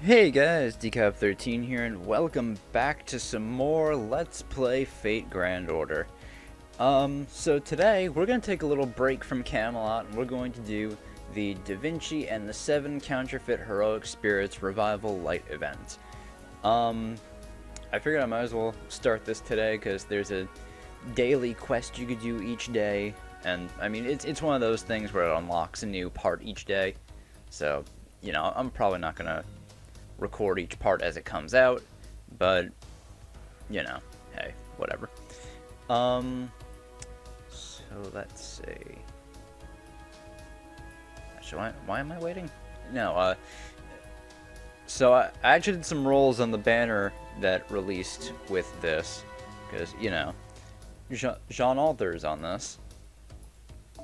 Hey guys, Decap13 here, and welcome back to some more Let's Play Fate Grand Order. So today we're going to take a little break from Camelot, and we're going to do the Da Vinci and the 7 Counterfeit Heroic Spirits Revival Light event. I figured I might as well start this today, because there's a daily quest you could do each day, and I mean, it's one of those things where it unlocks a new part each day, so, you know, I'm probably not going to record each part as it comes out, but you know, hey, whatever. So let's see. Actually, why am I waiting? No, so I actually did some rolls on the banner that released with this, because, you know, Jean Alter's on this.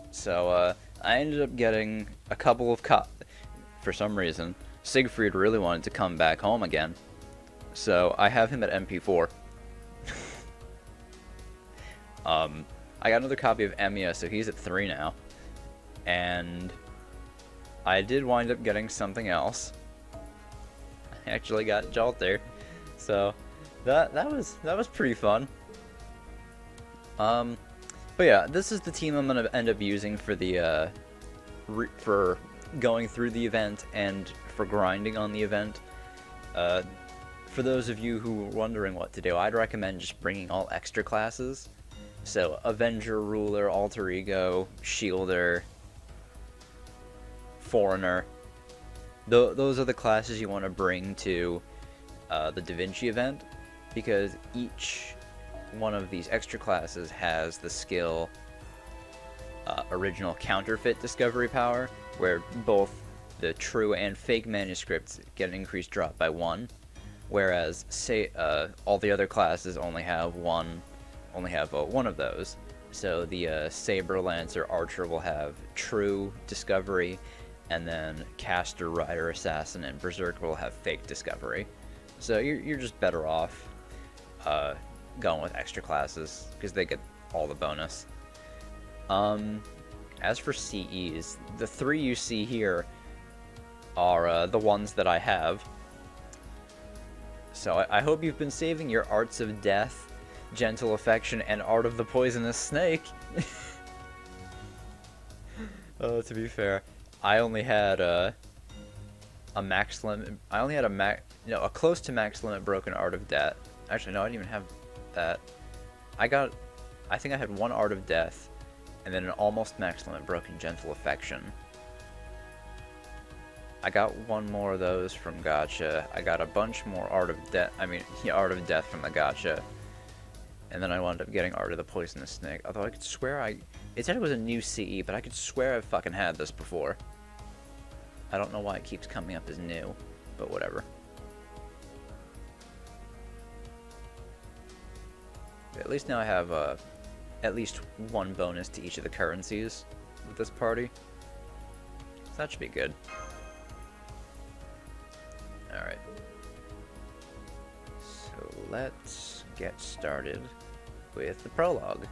So, I ended up getting a couple of for some reason. Siegfried really wanted to come back home again, so I have him at MP4. I got another copy of Emiya, so he's at 3 now, and I did wind up getting something else. I actually got Jalter, so that was pretty fun. But yeah, this is the team I'm gonna end up using for the for going through the event and for grinding on the event. For those of you who were wondering what to do, I'd recommend just bringing all extra classes. So Avenger, Ruler, Alter Ego, Shielder, Foreigner. Those are the classes you want to bring to the Da Vinci event, because each one of these extra classes has the skill original Counterfeit discovery power, where both the true and fake manuscripts get an increased drop by 1, whereas say all the other classes only have one of those. So the Saber, Lancer, Archer will have true discovery, and then Caster, Rider, Assassin, and Berserker will have fake discovery. So you're just better off going with extra classes, because they get all the bonus. As for CEs, the 3 you see here are the ones that I have. So I hope you've been saving your Arts of Death, Gentle Affection, and Art of the Poisonous Snake. To be fair, I only had a max limit. I only had a close to max limit broken Art of Death. Actually, no, I didn't even have that. I think I had 1 Art of Death, and then an almost max limit broken Gentle Affection. I got 1 more of those from Gacha. I got a bunch more Art of Death. Art of Death from the Gacha. And then I wound up getting Art of the Poisonous Snake. Although I could swear it said it was a new CE, but I could swear I've fucking had this before. I don't know why it keeps coming up as new, but whatever. At least now I have at least 1 bonus to each of the currencies with this party. So that should be good. Alright. So let's get started with the prologue.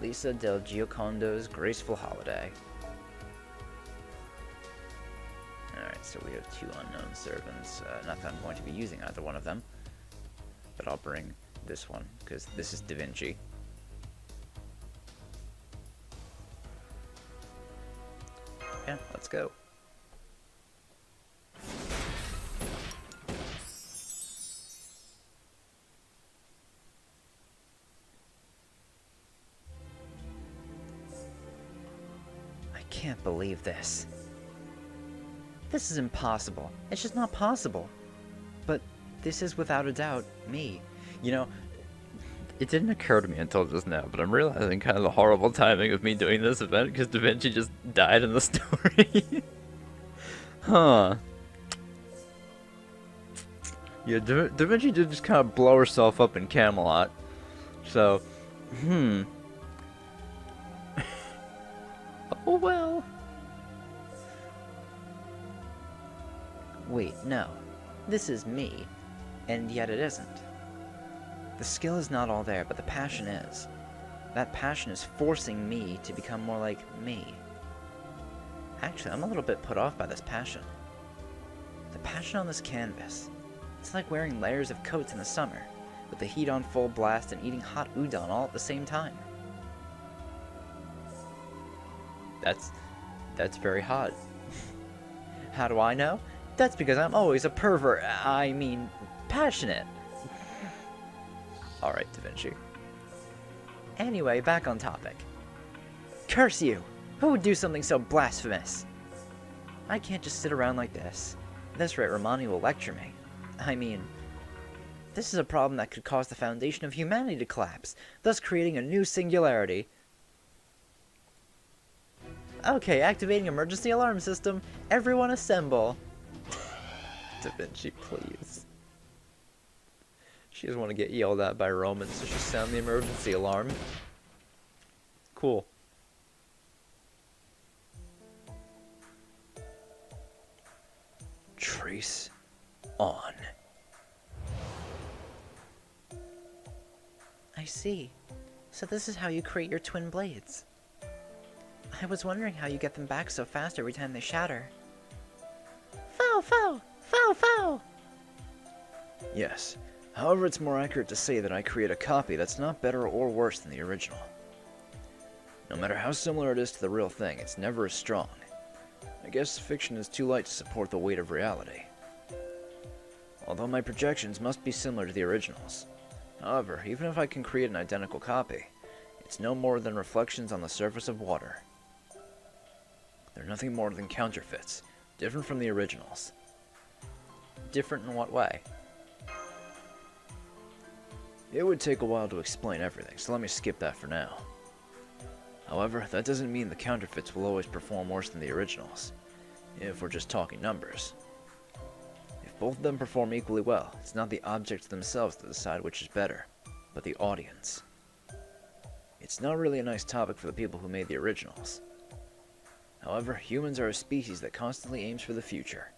Lisa del Giocondo's Graceful Holiday. Alright, so we have 2 unknown servants. Not that I'm going to be using either one of them, but I'll bring this one, because this is Da Vinci. Yeah, let's go. I can't believe this. This is impossible. It's just not possible. But this is without a doubt me. You know, it didn't occur to me until just now, but I'm realizing kind of the horrible timing of me doing this event, because Da Vinci just died in the story. Huh. Yeah, Da Vinci did just kind of blow herself up in Camelot. So, oh well. Wait, no. This is me. And yet it isn't. The skill is not all there, but the passion is. That passion is forcing me to become more like me. Actually, I'm a little bit put off by this passion. The passion on this canvas. It's like wearing layers of coats in the summer, with the heat on full blast and eating hot udon all at the same time. That's very hot. How do I know? That's because I'm always a pervert. I mean, passionate. Alright, Da Vinci. Anyway, back on topic. Curse you! Who would do something so blasphemous? I can't just sit around like this. At this rate, Romani will lecture me. I mean, this is a problem that could cause the foundation of humanity to collapse, thus creating a new singularity. Okay, activating emergency alarm system. Everyone assemble. Da Vinci, please. She doesn't want to get yelled at by Romans, so she sound the emergency alarm. Cool. Trace on. I see. So this is how you create your twin blades. I was wondering how you get them back so fast every time they shatter. Foul, foul, foul, foul! Yes. However, it's more accurate to say that I create a copy that's not better or worse than the original. No matter how similar it is to the real thing, it's never as strong. I guess fiction is too light to support the weight of reality. Although my projections must be similar to the originals. However, even if I can create an identical copy, it's no more than reflections on the surface of water. They're nothing more than counterfeits, different from the originals. Different in what way? It would take a while to explain everything, so let me skip that for now. However, that doesn't mean the counterfeits will always perform worse than the originals, if we're just talking numbers. If both of them perform equally well, it's not the objects themselves that decide which is better, but the audience. It's not really a nice topic for the people who made the originals. However, humans are a species that constantly aims for the future.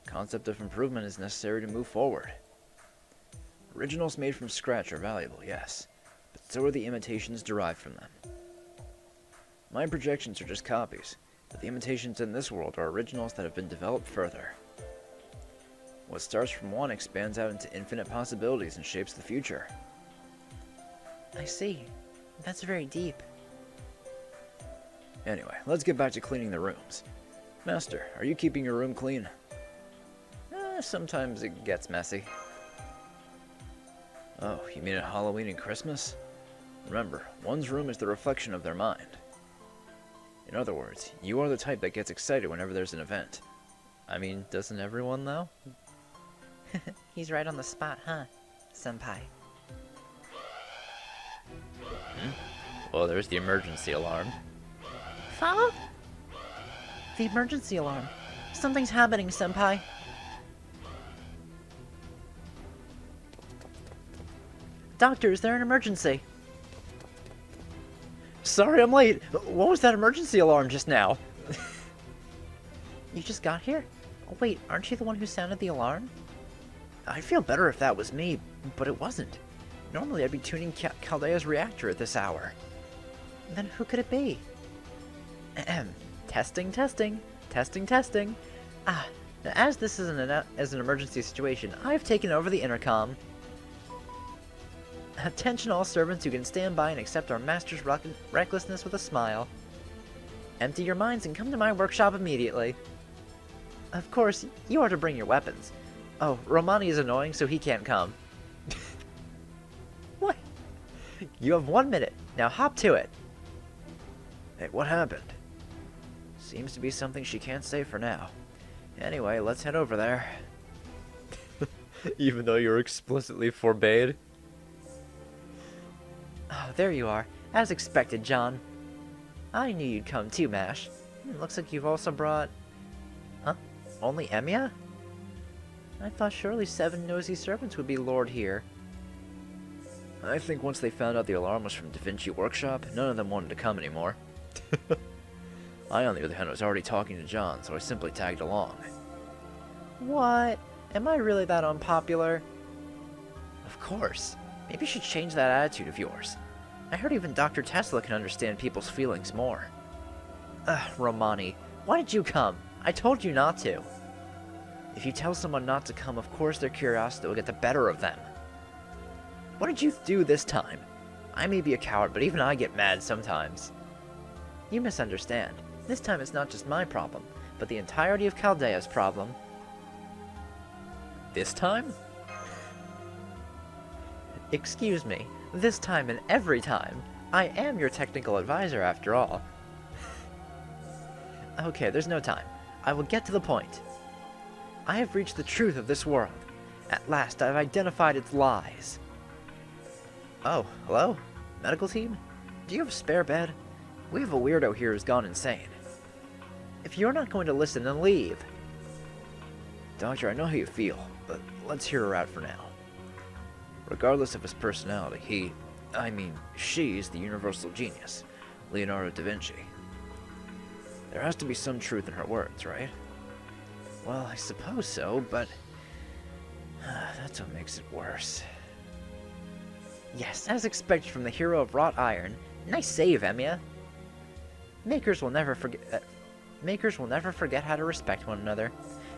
The concept of improvement is necessary to move forward. Originals made from scratch are valuable, yes, but so are the imitations derived from them. My projections are just copies, but the imitations in this world are originals that have been developed further. What starts from one expands out into infinite possibilities and shapes the future. I see. That's very deep. Anyway, let's get back to cleaning the rooms. Master, are you keeping your room clean? Sometimes it gets messy. Oh, you mean at Halloween and Christmas? Remember, one's room is the reflection of their mind. In other words, you are the type that gets excited whenever there's an event. I mean, doesn't everyone though? He's right on the spot, huh, senpai? Well, there's the emergency alarm. Follow? The emergency alarm. Something's happening, senpai. Doctor, is there an emergency? Sorry I'm late. What was that emergency alarm just now? You just got here? Oh wait, aren't you the one who sounded the alarm? I'd feel better if that was me, but it wasn't. Normally I'd be tuning Caldea's reactor at this hour. Then who could it be? Ahem. Testing, testing. Testing, testing. As this is an emergency situation, I've taken over the intercom. Attention all servants who can stand by and accept our master's recklessness with a smile. Empty your minds and come to my workshop immediately. Of course, you are to bring your weapons. Oh, Romani is annoying, so he can't come. What? You have 1 minute. Now hop to it. Hey, what happened? Seems to be something she can't say for now. Anyway, let's head over there. Even though you're explicitly forbade. Oh, there you are. As expected, John. I knew you'd come too, Mash. Looks like you've also brought... Huh? Only Emiya? I thought surely 7 nosy servants would be lured here. I think once they found out the alarm was from Da Vinci Workshop, none of them wanted to come anymore. I, on the other hand, was already talking to John, so I simply tagged along. What? Am I really that unpopular? Of course. Maybe you should change that attitude of yours. I heard even Dr. Tesla can understand people's feelings more. Romani, why did you come? I told you not to. If you tell someone not to come, of course their curiosity will get the better of them. What did you do this time? I may be a coward, but even I get mad sometimes. You misunderstand. This time it's not just my problem, but the entirety of Chaldea's problem. This time? Excuse me, this time and every time. I am your technical advisor after all. Okay, there's no time. I will get to the point. I have reached the truth of this world. At last, I've identified its lies. Oh, hello? Medical team? Do you have a spare bed? We have a weirdo here who's gone insane. If you're not going to listen, then leave. Doctor, I know how you feel, but let's hear her out for now. Regardless of his personality, she's the universal genius, Leonardo da Vinci. There has to be some truth in her words, right? Well, I suppose so, but that's what makes it worse. Yes, as expected from the hero of wrought iron. Nice save, Emiya. Makers will never forget how to respect one another.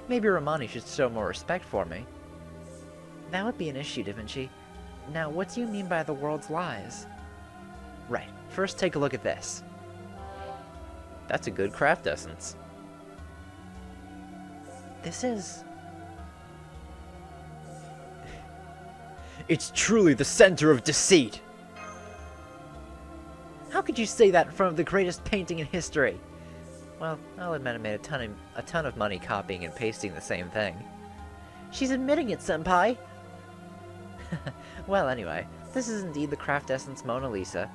Maybe Romani should show more respect for me. That would be an issue, Da Vinci. Now, what do you mean by the world's lies? Right, first take a look at this. That's a good craft essence. This is... It's truly the center of deceit! How could you say that in front of the greatest painting in history? Well, I'll admit I made a ton of money copying and pasting the same thing. She's admitting it, Senpai! Well, anyway, this is indeed the craft essence Mona Lisa.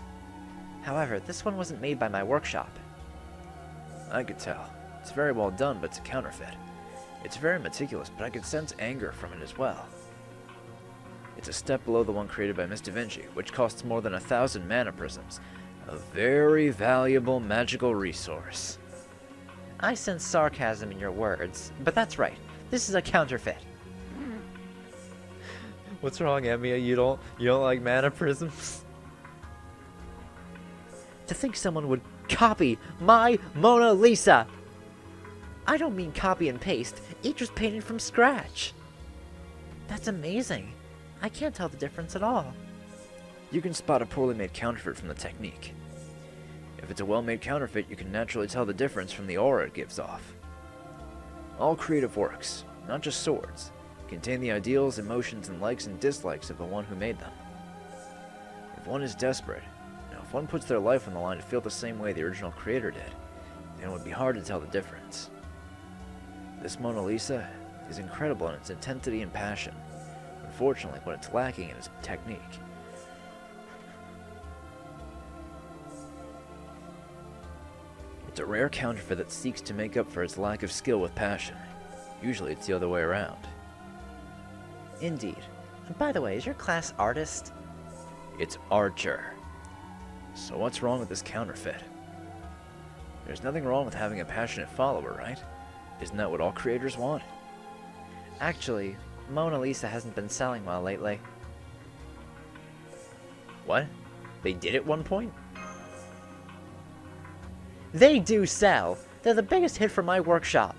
However, this one wasn't made by my workshop. I could tell. It's very well done, but it's a counterfeit. It's very meticulous, but I could sense anger from it as well. It's a step below the one created by Miss Da Vinci, which costs more than 1,000 mana prisms. A very valuable magical resource. I sense sarcasm in your words, but that's right. This is a counterfeit. What's wrong, Emiya? You don't like mana prisms? To think someone would copy my Mona Lisa! I don't mean copy and paste. Each was painted from scratch. That's amazing. I can't tell the difference at all. You can spot a poorly made counterfeit from the technique. If it's a well-made counterfeit, you can naturally tell the difference from the aura it gives off. All creative works, not just swords, contain the ideals, emotions, and likes and dislikes of the one who made them. If one is desperate, if one puts their life on the line to feel the same way the original creator did, then it would be hard to tell the difference. This Mona Lisa is incredible in its intensity and passion. Unfortunately, what it's lacking in is technique. It's a rare counterfeit that seeks to make up for its lack of skill with passion. Usually it's the other way around. Indeed. And by the way, is your class artist? It's archer. So what's wrong with this counterfeit? There's nothing wrong with having a passionate follower, right? Isn't that what all creators want? Actually, Mona Lisa hasn't been selling well lately. What? They did at one point? They do sell! They're the biggest hit from my workshop!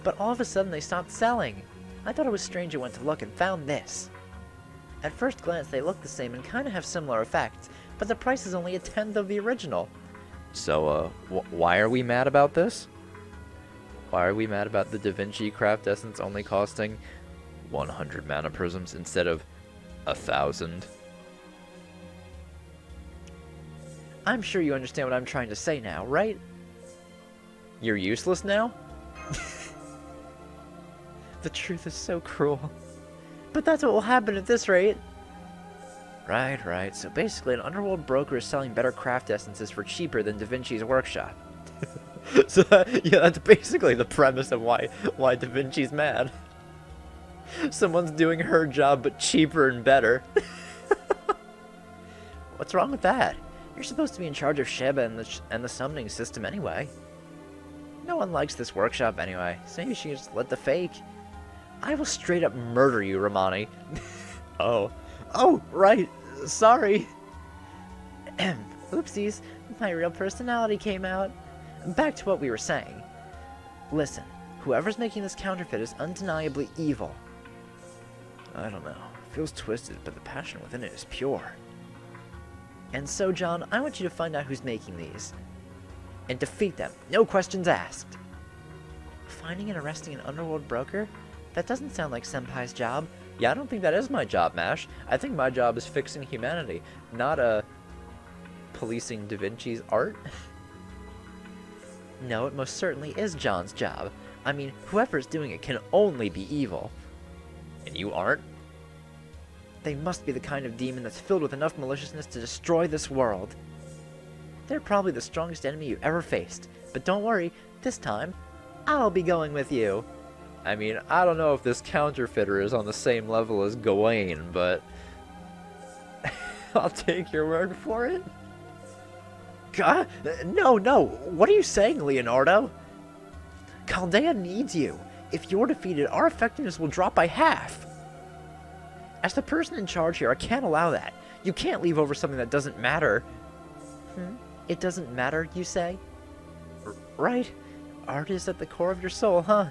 But all of a sudden they stopped selling. I thought it was strange I went to look and found this. At first glance they look the same and kinda have similar effects, but the price is only a tenth of the original. So, why are we mad about this? Why are we mad about the Da Vinci craft essence only costing 100 mana prisms instead of 1,000? I'm sure you understand what I'm trying to say now, right? You're useless now? The truth is so cruel. But that's what will happen at this rate. Right. So basically an underworld broker is selling better craft essences for cheaper than Da Vinci's workshop. So that's basically the premise of why Da Vinci's mad. Someone's doing her job but cheaper and better. What's wrong with that? You're supposed to be in charge of Sheba and the summoning system anyway. No one likes this workshop anyway, so maybe you should just let the fake. I will straight up murder you, Romani. Oh, right. Sorry. Oopsies. My real personality came out. Back to what we were saying. Listen, Whoever's making this counterfeit is undeniably evil. I don't know. It feels twisted, but the passion within it is pure. And so, John, I want you to find out who's making these. And defeat them. No questions asked. Finding and arresting an underworld broker? That doesn't sound like Senpai's job. Yeah, I don't think that is my job, Mash. I think my job is fixing humanity, not policing Da Vinci's art. No, it most certainly is John's job. I mean, whoever's doing it can only be evil. And you aren't? They must be the kind of demon that's filled with enough maliciousness to destroy this world. They're probably the strongest enemy you've ever faced. But don't worry, this time, I'll be going with you. I mean, I don't know if this counterfeiter is on the same level as Gawain, but I'll take your word for it. God, no, what are you saying, Leonardo? Chaldea needs you. If you're defeated, our effectiveness will drop by half. As the person in charge here, I can't allow that. You can't leave over something that doesn't matter. It doesn't matter, you say? Right. Art is at the core of your soul, huh?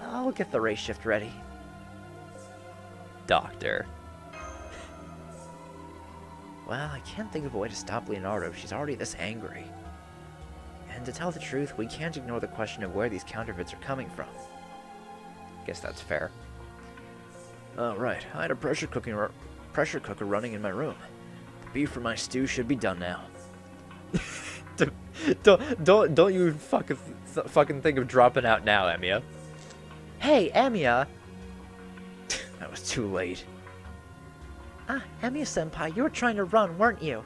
I'll get the race shift ready. Doctor. Well, I can't think of a way to stop Leonardo if she's already this angry. And to tell the truth, we can't ignore the question of where these counterfeits are coming from. Guess that's fair. Right. I had a pressure cooker running in my room. The beef for my stew should be done now. Don't you fucking think of dropping out now, Emiya. Hey, Emiya! That was too late. Ah, Emiya-senpai, you were trying to run, weren't you?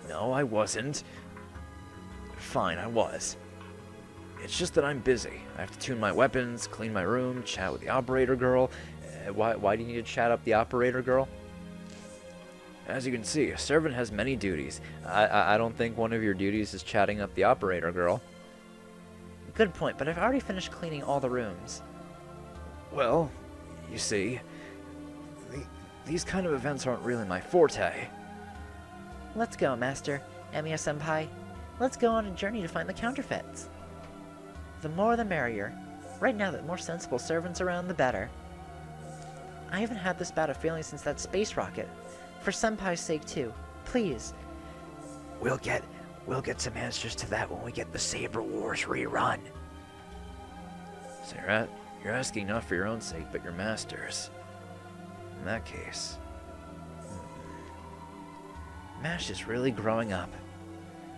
No, I wasn't. Fine, I was. It's just that I'm busy. I have to tune my weapons, clean my room, chat with the operator girl. Why do you need to chat up the operator girl? As you can see, a servant has many duties. I don't think one of your duties is chatting up the operator girl. Good point, but I've already finished cleaning all the rooms. Well, you see, these kind of events aren't really my forte. Let's go, Master. Emiya-senpai. Let's go on a journey to find the counterfeits. The more the merrier. Right now, the more sensible servants around, the better. I haven't had this bad a feeling since that space rocket. For Senpai's sake, too. Please. We'll get some answers to that when we get the Saber Wars rerun. Sarah, you're asking not for your own sake, but your master's. In that case... Mash is really growing up.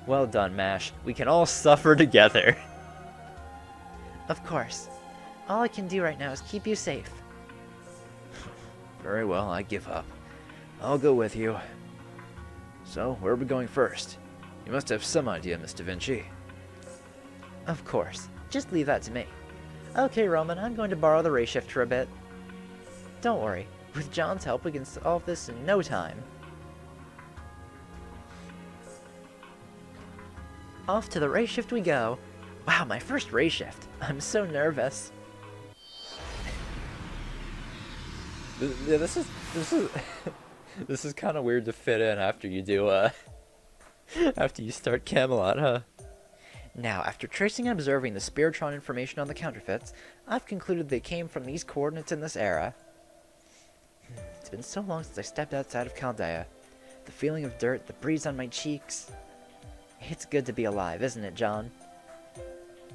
Well done, Mash. We can all suffer together. Of course. All I can do right now is keep you safe. Very well, I give up. I'll go with you. So, where are we going first? You must have some idea, Miss Da Vinci. Of course. Just leave that to me. Okay, Roman, I'm going to borrow the ray shifter a bit. Don't worry. With John's help, we can solve this in no time. Off to the ray shift we go. Wow, my first ray shift. I'm so nervous. Yeah, this is this is kind of weird to fit in after you do after you start Camelot, huh? Now, after tracing and observing the Spiritron information on the counterfeits, I've concluded they came from these coordinates in this era. It's been so long since I stepped outside of Chaldea. The feeling of dirt, the breeze on my cheeks. It's good to be alive, isn't it, John?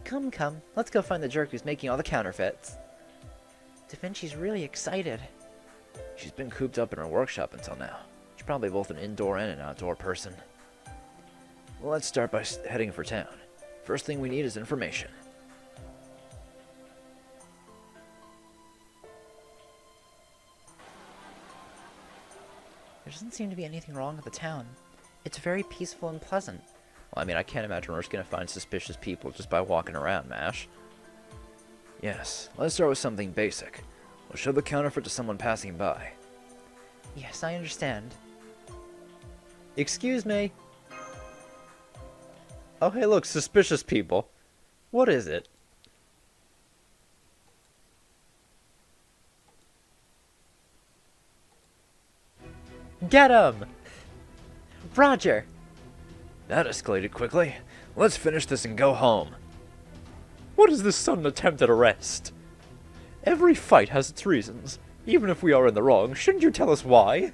Come, let's go find the jerk who's making all the counterfeits. Da Vinci's really excited. She's been cooped up in her workshop until now. She's probably both an indoor and an outdoor person. Well, let's start by heading for town. First thing we need is information. There doesn't seem to be anything wrong with the town. It's very peaceful and pleasant. Well, I mean, I can't imagine we're just gonna find suspicious people just by walking around, Mash. Yes, let's start with something basic. We'll show the counterfeit to someone passing by. Yes, I understand. Excuse me? Oh, hey, look, suspicious people. What is it? Get him! Roger! That escalated quickly. Let's finish this and go home. What is this sudden attempt at arrest? Every fight has its reasons. Even if we are in the wrong, shouldn't you tell us why?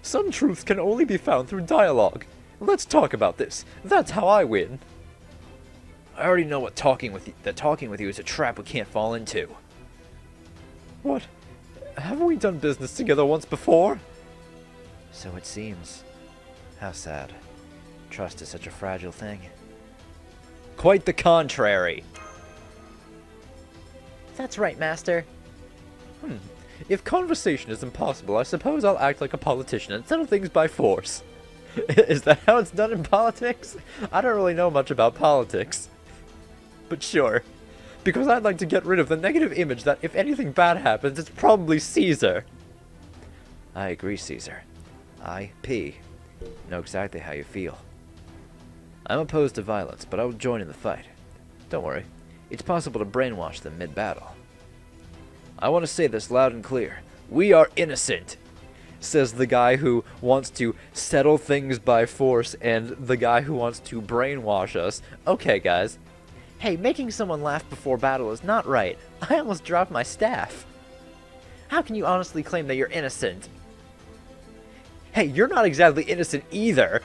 Some truths can only be found through dialogue. Let's talk about this. That's how I win. I already know that talking with you is a trap we can't fall into. What? Haven't we done business together once before? So it seems. How sad. Trust is such a fragile thing. Quite the contrary. That's right, Master. If conversation is impossible, I suppose I'll act like a politician and settle things by force. Is that how it's done in politics? I don't really know much about politics. But sure. Because I'd like to get rid of the negative image that if anything bad happens, it's probably Caesar. I agree, Caesar. I, P, know exactly how you feel. I'm opposed to violence, but I will join in the fight. Don't worry. It's possible to brainwash them mid-battle. I want to say this loud and clear. We are innocent, says the guy who wants to settle things by force and the guy who wants to brainwash us. Okay, guys. Hey, making someone laugh before battle is not right. I almost dropped my staff. How can you honestly claim that you're innocent? Hey, you're not exactly innocent either.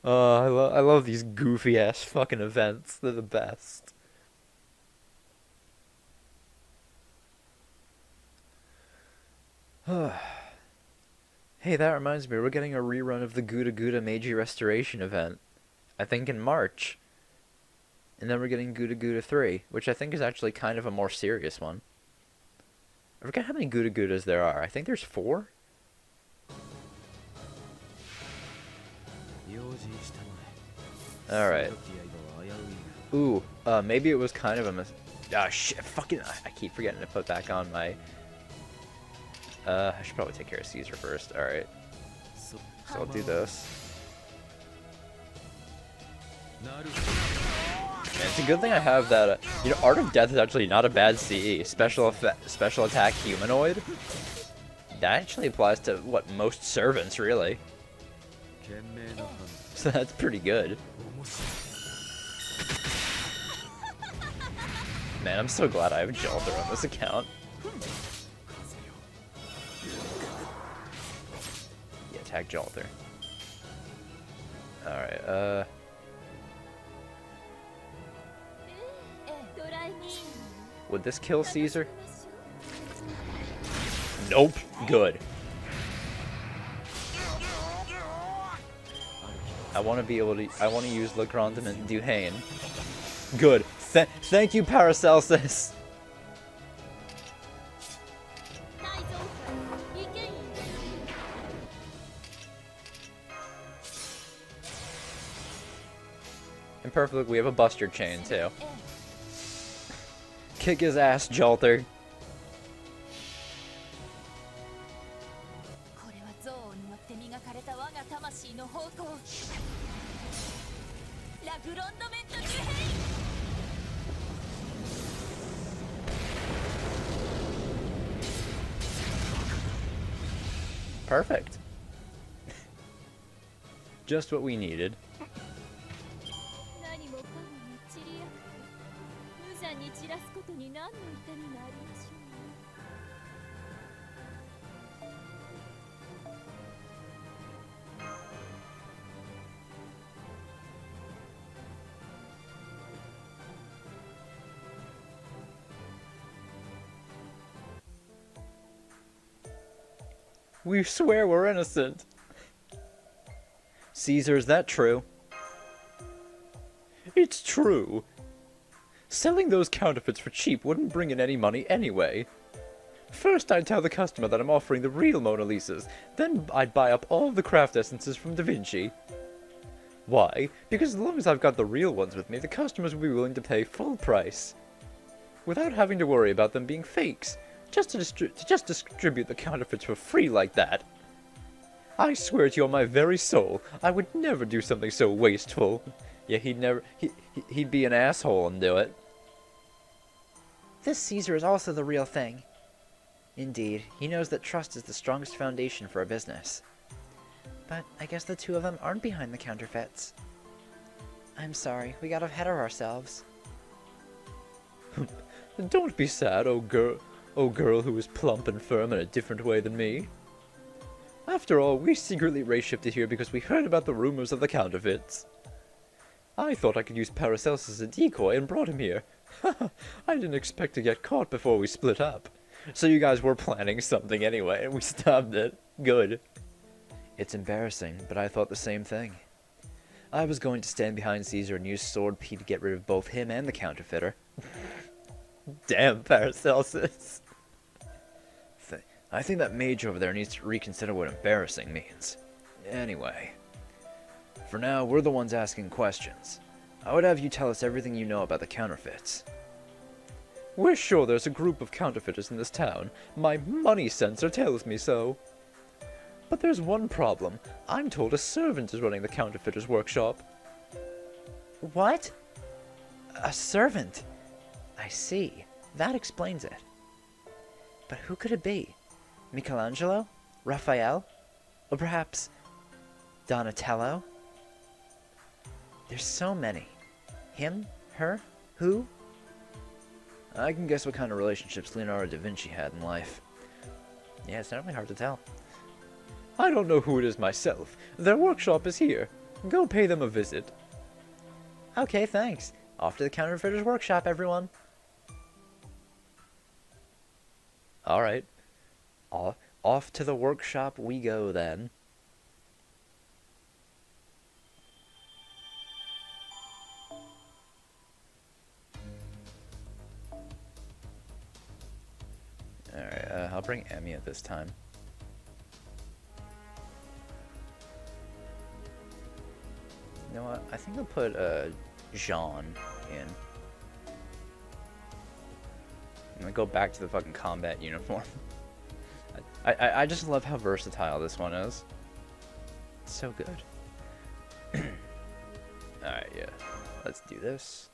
I love these goofy ass fucking events. They're the best. Hey, that reminds me, we're getting a rerun of the Gouda Gouda Meiji Restoration event. I think in March. And then we're getting Gouda Gouda 3, which I think is actually kind of a more serious one. I forget how many Gouda Goudas there are. I think there's 4? Alright. Ooh, maybe it was kind of a ah, shit, fucking, I keep forgetting to put back on my... I should probably take care of Caesar first. Alright. So I'll do this. Man, it's a good thing I have that, you know, Art of Death is actually not a bad CE. Special attack humanoid. That actually applies to, what, most servants, really. So that's pretty good. Man, I'm so glad I have Jolter on this account. Yeah, attack Jolter. Alright, would this kill Caesar? Nope. Good. I want to be able to. I want to use Le Grandement Duhaine. Good. Thank you, Paracelsus. And perfectly, we have a Buster Chain too. Kick his ass, Jolter. Perfect. Just what we needed. We swear we're innocent. Caesar, is that true? It's true. Selling those counterfeits for cheap wouldn't bring in any money anyway. First I'd tell the customer that I'm offering the real Mona Lisas, then I'd buy up all the craft essences from Da Vinci. Why? Because as long as I've got the real ones with me, the customers will be willing to pay full price. Without having to worry about them being fakes. Just to distribute the counterfeits for free like that. I swear to you on my very soul, I would never do something so wasteful. Yeah, he'd be an asshole and do it. This Caesar is also the real thing. Indeed, he knows that trust is the strongest foundation for a business. But I guess the two of them aren't behind the counterfeits. I'm sorry, we got ahead of ourselves. Don't be sad, oh girl who is plump and firm in a different way than me. After all, we secretly race-shifted here because we heard about the rumors of the counterfeits. I thought I could use Paracelsus as a decoy and brought him here. I didn't expect to get caught before we split up. So you guys were planning something anyway, and we stopped it. Good. It's embarrassing, but I thought the same thing. I was going to stand behind Caesar and use Sword P to get rid of both him and the counterfeiter. Damn, Paracelsus. I think that mage over there needs to reconsider what embarrassing means. Anyway, for now, we're the ones asking questions. I would have you tell us everything you know about the counterfeits. We're sure there's a group of counterfeiters in this town. My money sensor tells me so. But there's one problem. I'm told a servant is running the counterfeiter's workshop. What? A servant? I see. That explains it. But who could it be? Michelangelo? Raphael? Or perhaps Donatello? There's so many. Him? Her? Who? I can guess what kind of relationships Leonardo da Vinci had in life. Yeah, it's not really hard to tell. I don't know who it is myself. Their workshop is here. Go pay them a visit. Okay, thanks. Off to the counterfeiter's workshop, everyone. Alright. Off to the workshop we go, then. Alright, I'll bring Emmy at this time. You know what? I think I'll put Jean in. I'm gonna go back to the fucking combat uniform. I just love how versatile this one is. It's so good. Alright, yeah. Let's do this.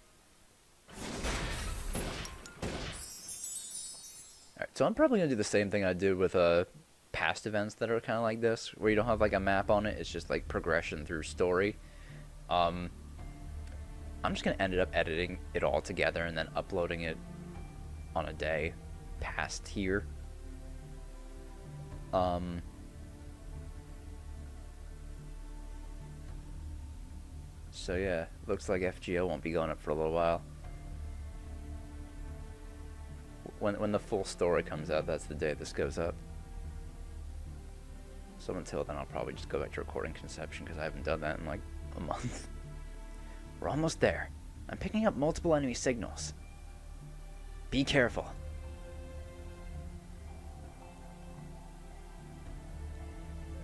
Alright, so I'm probably gonna do the same thing I did with past events that are kind of like this, where you don't have like a map on it, it's just like progression through story. I'm just gonna end up editing it all together and then uploading it on a day past here. So yeah, looks like FGO won't be going up for a little while. When the full story comes out, that's the day this goes up. So until then, I'll probably just go back to recording Conception, because I haven't done that in like a month. We're almost there. I'm picking up multiple enemy signals. Be careful.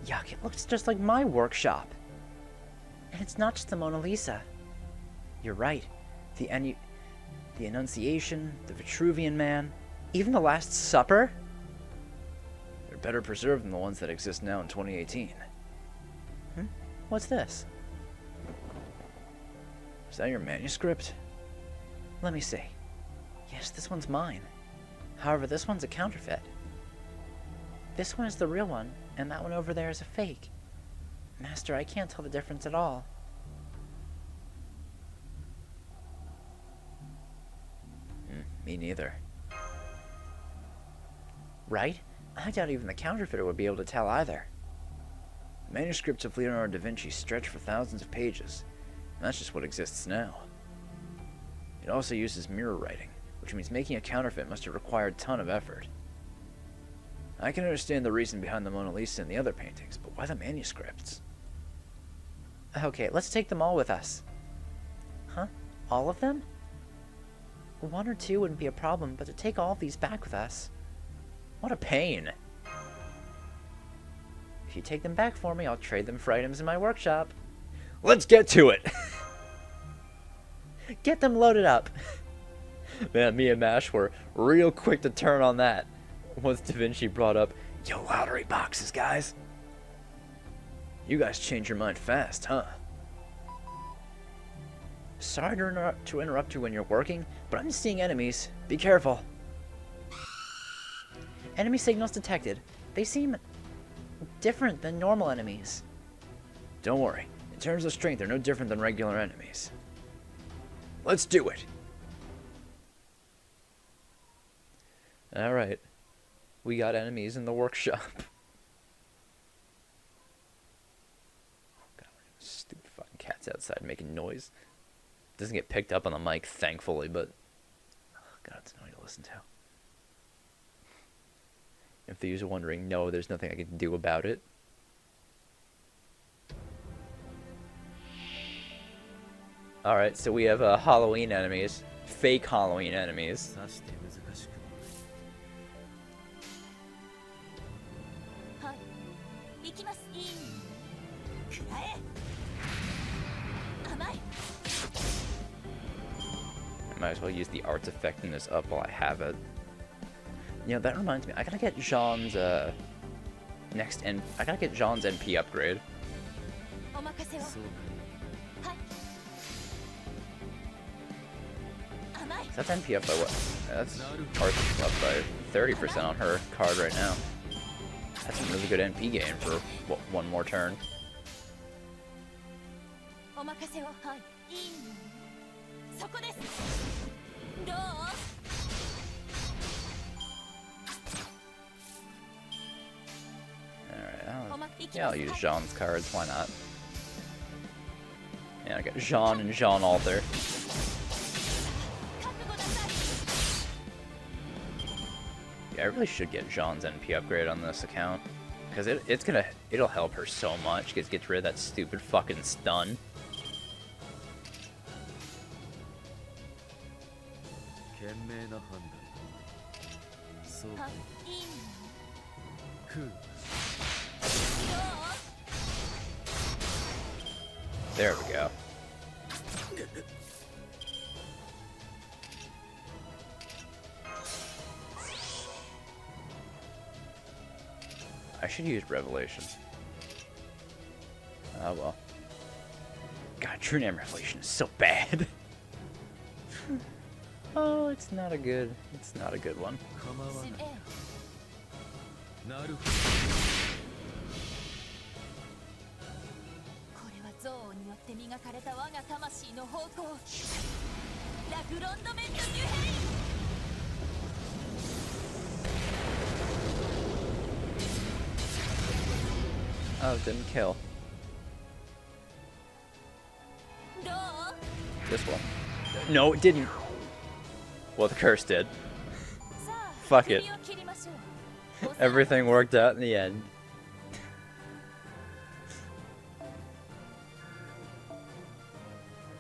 Yuck, it looks just like my workshop. And it's not just the Mona Lisa. You're right. The Annunciation, the Vitruvian Man, even the Last Supper? They're better preserved than the ones that exist now in 2018. What's this? Is that your manuscript? Let me see. Yes, this one's mine. However, this one's a counterfeit. This one is the real one, and that one over there is a fake. Master, I can't tell the difference at all. Me neither. Right? I doubt even the counterfeiter would be able to tell either. The manuscripts of Leonardo da Vinci stretch for thousands of pages. And that's just what exists now. It also uses mirror writing, which means making a counterfeit must have required a ton of effort. I can understand the reason behind the Mona Lisa and the other paintings, but why the manuscripts? Okay, let's take them all with us. Huh? All of them? One or two wouldn't be a problem, but to take all of these back with us... What a pain! If you take them back for me, I'll trade them for items in my workshop. Let's get to it! Get them loaded up! Man, me and Mash were real quick to turn on that once Da Vinci brought up, "Yo, lottery boxes, guys." You guys change your mind fast, huh? Sorry to interrupt you when you're working, but I'm seeing enemies. Be careful. Enemy signals detected. They seem different than normal enemies. Don't worry. In terms of strength, they're no different than regular enemies. Let's do it. Alright. We got enemies in the workshop. God, stupid fucking cats outside making noise. Doesn't get picked up on the mic, thankfully, but... Oh, God, it's annoying to listen to. If the user wondering, no, there's nothing I can do about it. Alright, so we have Halloween enemies. Fake Halloween enemies. I might as well use the arts effecting this up while I have it. You know, that reminds me, I gotta get Jean's, I gotta get Jean's NP upgrade. That's NP up by what? That's arts up by 30% on her card right now. That's a really good NP gain for, what, one more turn. Yeah, I'll use Jean's cards, why not? Yeah, I got Jean and Jean Alter. Yeah, I really should get Jean's NP upgrade on this account. Because it'll help her so much, because it gets rid of that stupid fucking stun. There we go. I should use Revelation. Oh well. God, True Name Revelation is so bad. Oh, it's not a good one. Oh, it didn't kill. This one. No, it didn't. Well, the curse did. Fuck it. Everything worked out in the end.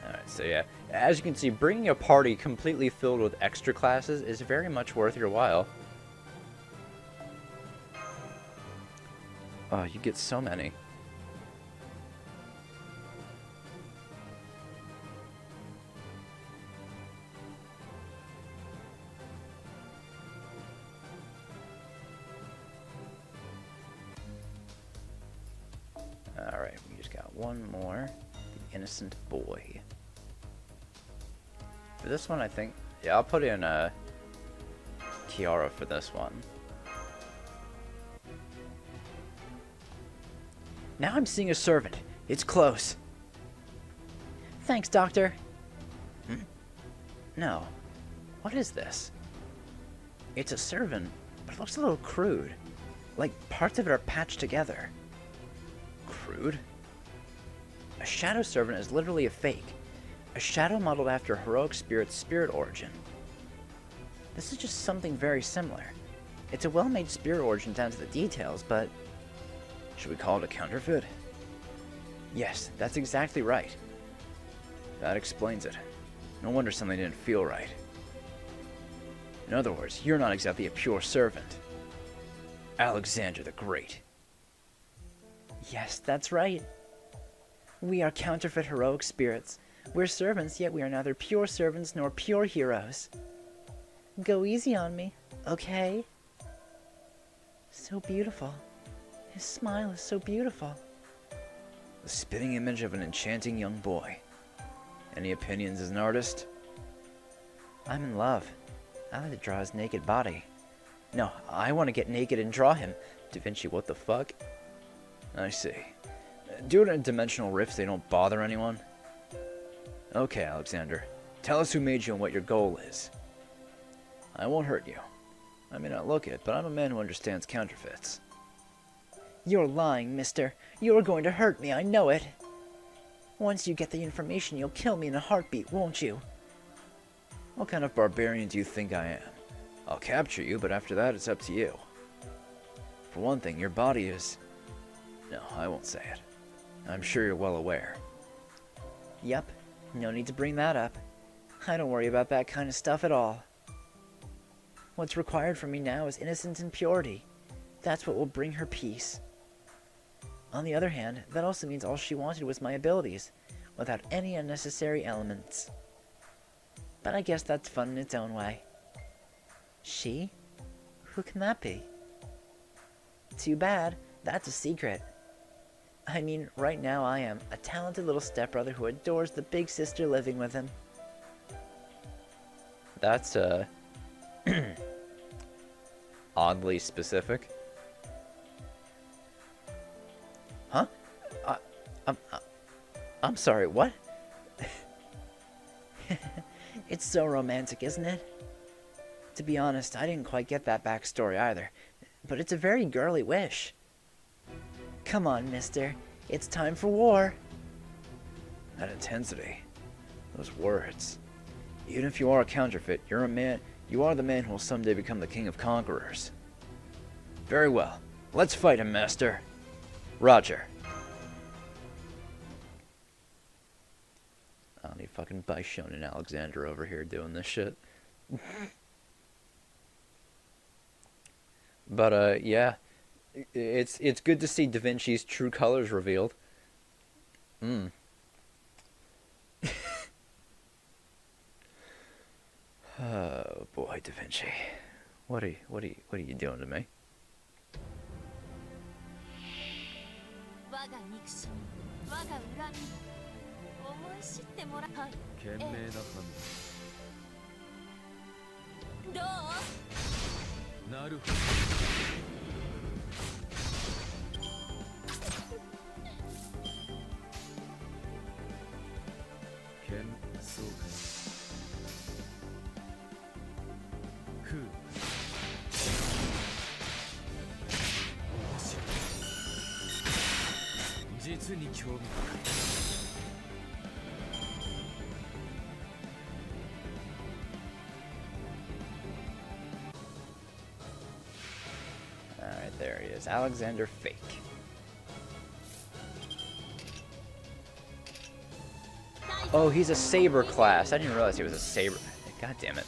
Alright, so yeah. As you can see, bringing a party completely filled with extra classes is very much worth your while. Oh, you get so many. Alright, we just got one more. The Innocent Boy. For this one, I think... Yeah, I'll put in Kiara for this one. Now I'm seeing a servant. It's close. Thanks, Doctor. No. What is this? It's a servant, but it looks a little crude. Like parts of it are patched together. Crude? A shadow servant is literally a fake. A shadow modeled after a heroic spirit's spirit origin. This is just something very similar. It's a well-made spirit origin down to the details, but... Should we call it a counterfeit? Yes, that's exactly right. That explains it. No wonder something didn't feel right. In other words, you're not exactly a pure servant. Alexander the Great. Yes, that's right. We are counterfeit heroic spirits. We're servants, yet we are neither pure servants nor pure heroes. Go easy on me, okay? So beautiful. His smile is so beautiful. The spitting image of an enchanting young boy. Any opinions as an artist? I'm in love. I like to draw his naked body. No, I want to get naked and draw him. Da Vinci, what the fuck? I see. Do it in dimensional rifts, they don't bother anyone? Okay, Alexander. Tell us who made you and what your goal is. I won't hurt you. I may not look it, but I'm a man who understands counterfeits. You're lying, mister. You're going to hurt me, I know it. Once you get the information, you'll kill me in a heartbeat, won't you? What kind of barbarian do you think I am? I'll capture you, but after that, it's up to you. For one thing, your body is... No, I won't say it. I'm sure you're well aware. Yep, no need to bring that up. I don't worry about that kind of stuff at all. What's required from me now is innocence and purity. That's what will bring her peace. On the other hand, that also means all she wanted was my abilities, without any unnecessary elements. But I guess that's fun in its own way. She? Who can that be? Too bad, that's a secret. I mean, right now I am a talented little stepbrother who adores the big sister living with him. That's, oddly specific. Huh? I'm sorry, what? It's so romantic, isn't it? To be honest, I didn't quite get that backstory either, but it's a very girly wish. Come on, mister. It's time for war. That intensity. Those words. Even if you are a counterfeit, you're a man. You are the man who will someday become the king of conquerors. Very well. Let's fight him, master. Roger. I don't need fucking Bishon and Alexander over here doing this shit. But, yeah. It's good to see Da Vinci's true colors revealed. Oh boy, Da Vinci. What are you doing to me? 我が憎しみ、我が恨み、思い知ってもらう。はい。賢明な判どう？断。なるほど。そうか。ふう。実に興味深い。Alright, there he is. Alexander Fake. Oh, he's a saber class. I didn't realize he was a saber. God damn it.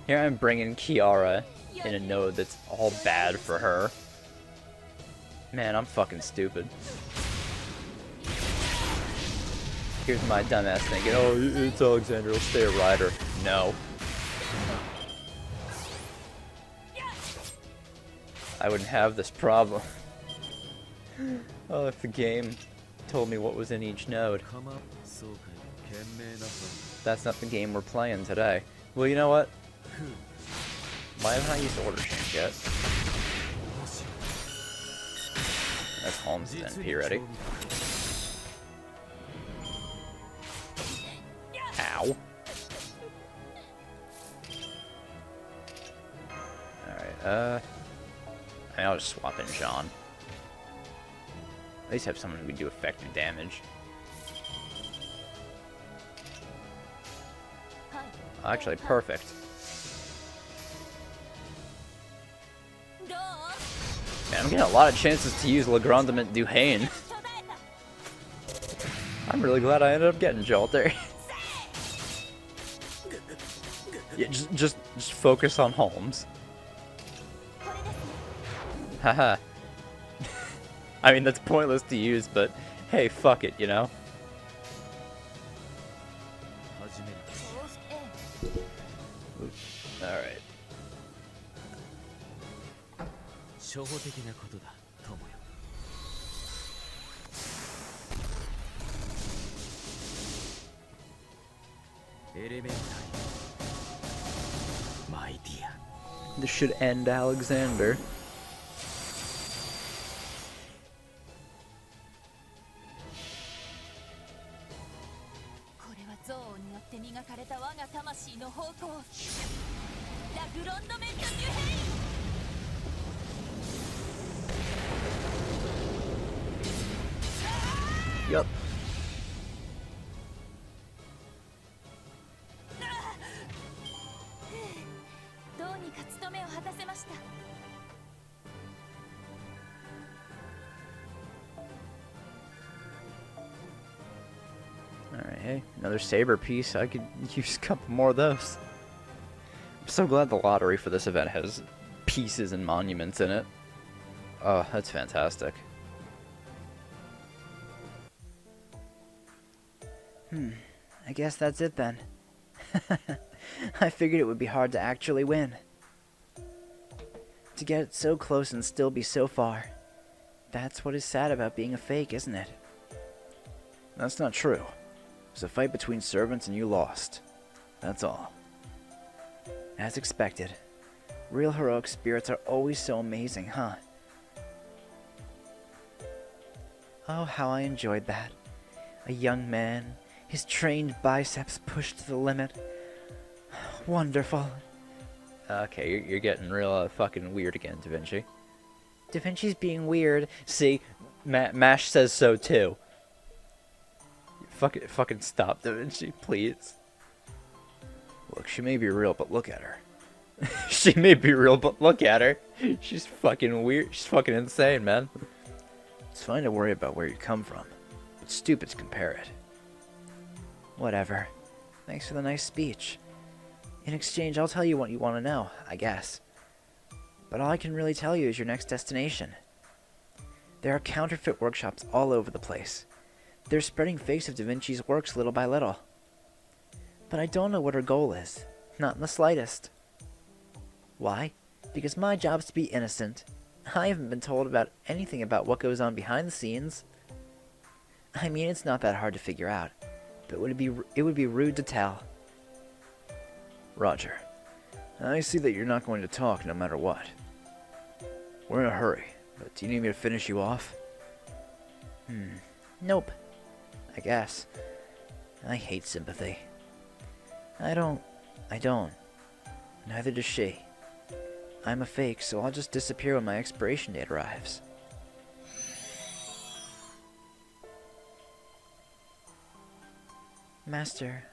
Here I'm bringing Kiara in a node that's all bad for her. Man, I'm fucking stupid. Here's my dumbass thinking, oh, it's Alexander, he'll stay a rider. No. I wouldn't have this problem. Oh, if the game told me what was in each node. That's not the game we're playing today. Well, you know what? Why haven't I used order change yet? That's Holmes' NP ready. Ow. Alright, I'll just swap in Jean. At least have someone who can do effective damage. Actually, perfect. Man, I'm getting a lot of chances to use Legrandement Duhaine. I'm really glad I ended up getting Jolt there. Yeah, just focus on Holmes. Haha. I mean, that's pointless to use, but hey, fuck it, you know? Alright. 初歩的なことだ、友よ。エレメンタリー、マイディア。This should end Alexander. これは憎悪によって磨かれたグロンドメントデュヘイ Yup. どうにか務めを果たせました。 Alright, hey, another saber piece. I could use a couple more of those. I'm so glad the lottery for this event has pieces and monuments in it. Oh, that's fantastic. I guess that's it then. I figured it would be hard to actually win. To get so close and still be so far. That's what is sad about being a fake, isn't it? That's not true. It was a fight between servants and you lost. That's all. As expected. Real heroic spirits are always so amazing, huh? Oh, how I enjoyed that. A young man, his trained biceps pushed to the limit. Wonderful. Okay, you're getting real fucking weird again, Da Vinci. Da Vinci's being weird. See, Mash says so too. Fucking stop, Da Vinci, please. Look, she may be real, but look at her. She may be real, but look at her. She's fucking weird. She's fucking insane, man. It's fine to worry about where you come from, but stupid to compare it. Whatever. Thanks for the nice speech. In exchange, I'll tell you what you want to know, I guess. But all I can really tell you is your next destination. There are counterfeit workshops all over the place. They're spreading fakes of Da Vinci's works little by little. But I don't know what her goal is. Not in the slightest. Why? Because my job's to be innocent. I haven't been told about anything about what goes on behind the scenes. I mean, it's not that hard to figure out, but it would be rude to tell. Roger. I see that you're not going to talk no matter what. We're in a hurry, but do you need me to finish you off? Nope. I guess. I hate sympathy. I don't. Neither does she. I'm a fake, so I'll just disappear when my expiration date arrives. Master,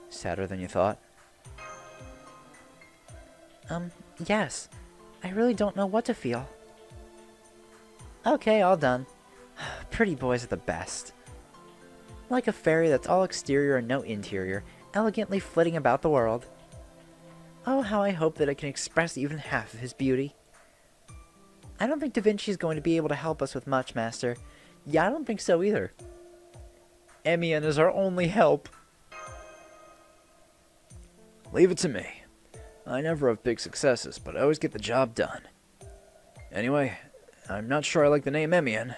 Sadder than you thought? yes. I really don't know what to feel. Okay, all done. Pretty boys are the best. Like a fairy that's all exterior and no interior, elegantly flitting about the world. Oh, how I hope that I can express even half of his beauty. I don't think Da Vinci's going to be able to help us with much, Master. Yeah, I don't think so either. Emian is our only help. Leave it to me. I never have big successes, but I always get the job done. Anyway, I'm not sure I like the name Emian.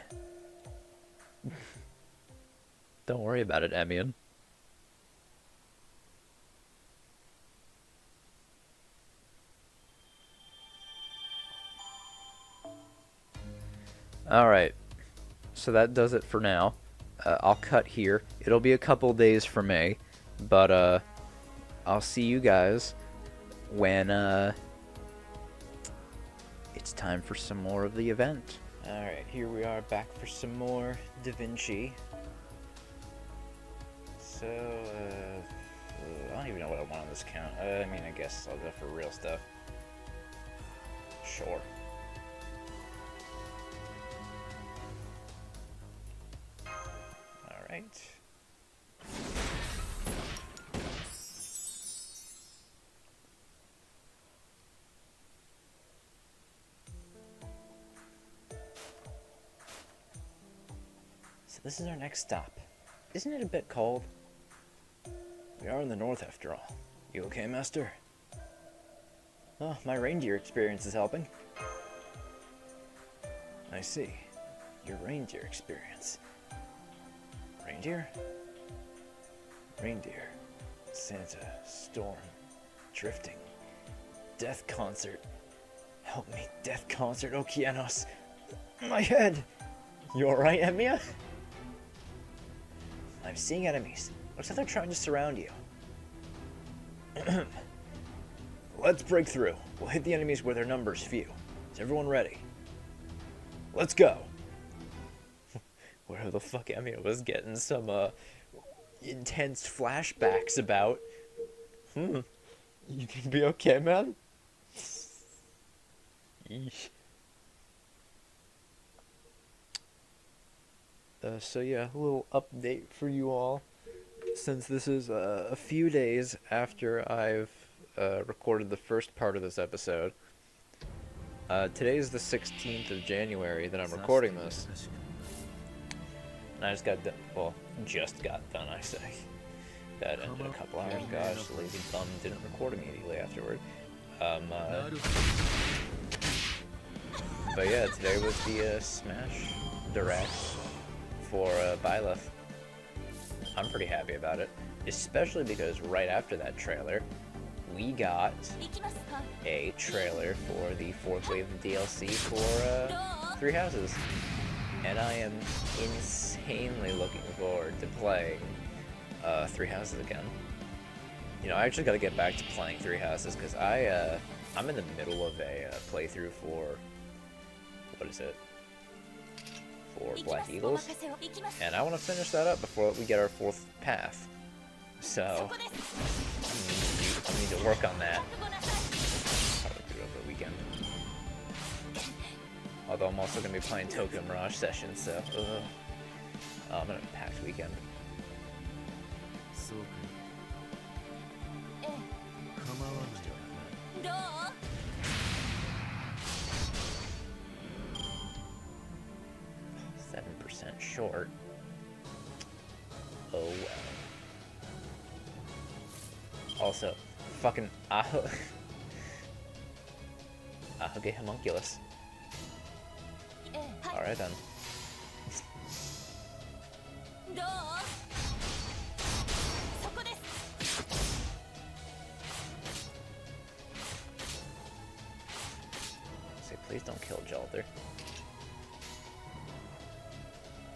Don't worry about it, Emian. Alright, so that does it for now. I'll cut here. It'll be a couple days for me, but I'll see you guys when it's time for some more of the event. Alright, here we are back for some more Da Vinci. So, I don't even know what I want on this count. I mean, I guess I'll go for real stuff. Sure. Alright. So this is our next stop. Isn't it a bit cold? We are in the north after all. You okay, Master? Oh, my reindeer experience is helping. I see. Your reindeer experience. Reindeer? Reindeer. Santa. Storm. Drifting. Death concert. Help me, death concert, Okeanos. My head! You alright, Emia? I'm seeing enemies. Looks like they're trying to surround you. Let's break through. We'll hit the enemies where their numbers few. Is everyone ready? Let's go. Where the fuck Emmy was getting some intense flashbacks about. You gonna be okay, man? Yeesh. So yeah, a little update for you all. Since this is a few days after I've recorded the first part of this episode. Today is the 16th of January that I'm recording this. And I just got done, well, just got done, I say. That ended a couple hours ago. I just lazy bum didn't record immediately afterward. But yeah, today was the Smash Direct for Byleth. I'm pretty happy about it, especially because right after that trailer, we got a trailer for the 4th wave of DLC for Three Houses. And I am insanely looking forward to playing Three Houses again. You know, I actually got to get back to playing Three Houses because I'm in the middle of a playthrough for, what is it? For Black Eagles, and I want to finish that up before we get our 4th path. So I need to work on that. Probably do it over the weekend. Although I'm also going to be playing Tokyo Mirage Sessions, so I'm in a packed weekend. そうか構わないどう 7% short. Oh well. Also, fucking Ahoge homunculus. Alright then. どうそこです Say, please don't kill Jalder.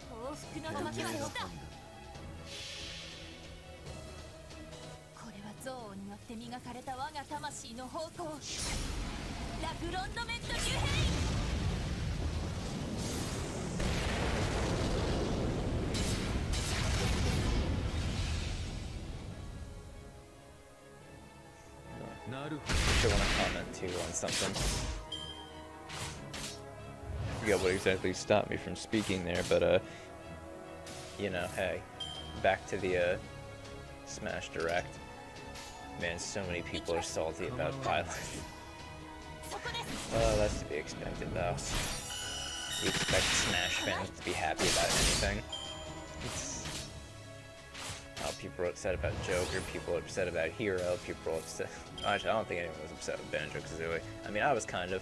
報復の時は来たこれは憎悪によって磨かれた我が魂の方向ラグロンドメントニューヘイ なるほ I want to comment too on something. I forget what exactly stopped me from speaking there, but you know, hey, back to the Smash Direct. Man, so many people are salty about Byleth. Well, that's to be expected, though. We expect Smash fans to be happy about anything. People are upset about Joker, people are upset about Hero, people are upset... Actually, I don't think anyone was upset with Banjo-Kazooie. I mean, I was kind of,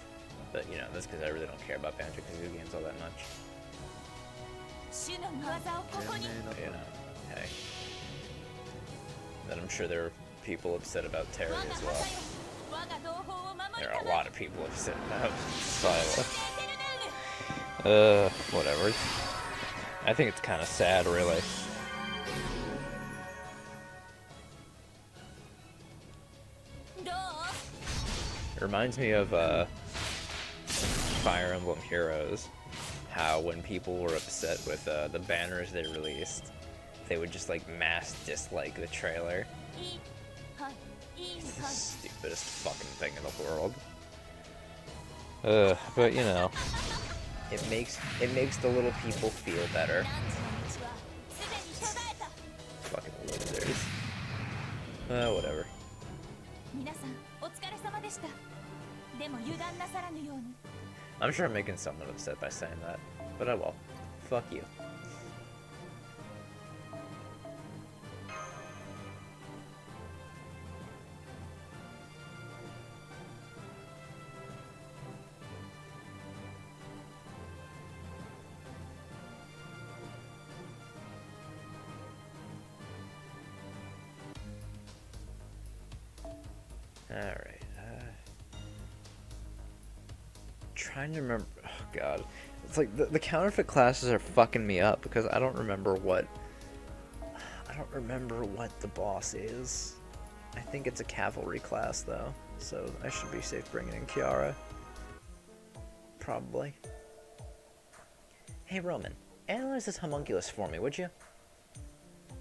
but, you know, that's because I really don't care about Banjo-Kazooie games all that much. But, you know, hey. Then I'm sure there are people upset about Terry as well. There are a lot of people upset about Silo. Whatever. I think it's kind of sad, really. It reminds me of Fire Emblem Heroes, how when people were upset with the banners they released, they would just like mass dislike the trailer. It's the stupidest fucking thing in the world. But you know, it makes the little people feel better. Fucking losers. Whatever. 皆さんお疲れ様でしたでも油断なさらぬように I'm sure I'm making someone upset by saying that, but I will. Fuck you. Alright, trying to remember, oh god, it's like the counterfeit classes are fucking me up because I don't remember what the boss is. I think it's a cavalry class, though, so I should be safe bringing in Kiara. Probably. Hey, Roman, analyze this homunculus for me, would you?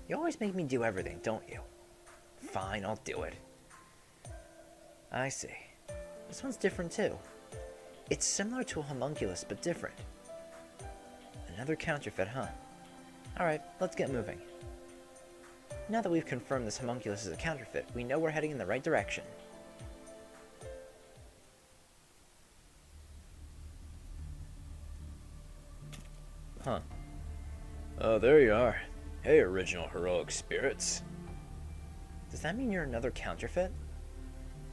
You always make me do everything, don't you? Fine, I'll do it. I see. This one's different, too. It's similar to a homunculus, but different. Another counterfeit, huh? Alright, let's get moving. Now that we've confirmed this homunculus is a counterfeit, we know we're heading in the right direction. Huh. Oh, there you are. Hey, original heroic spirits. Does that mean you're another counterfeit?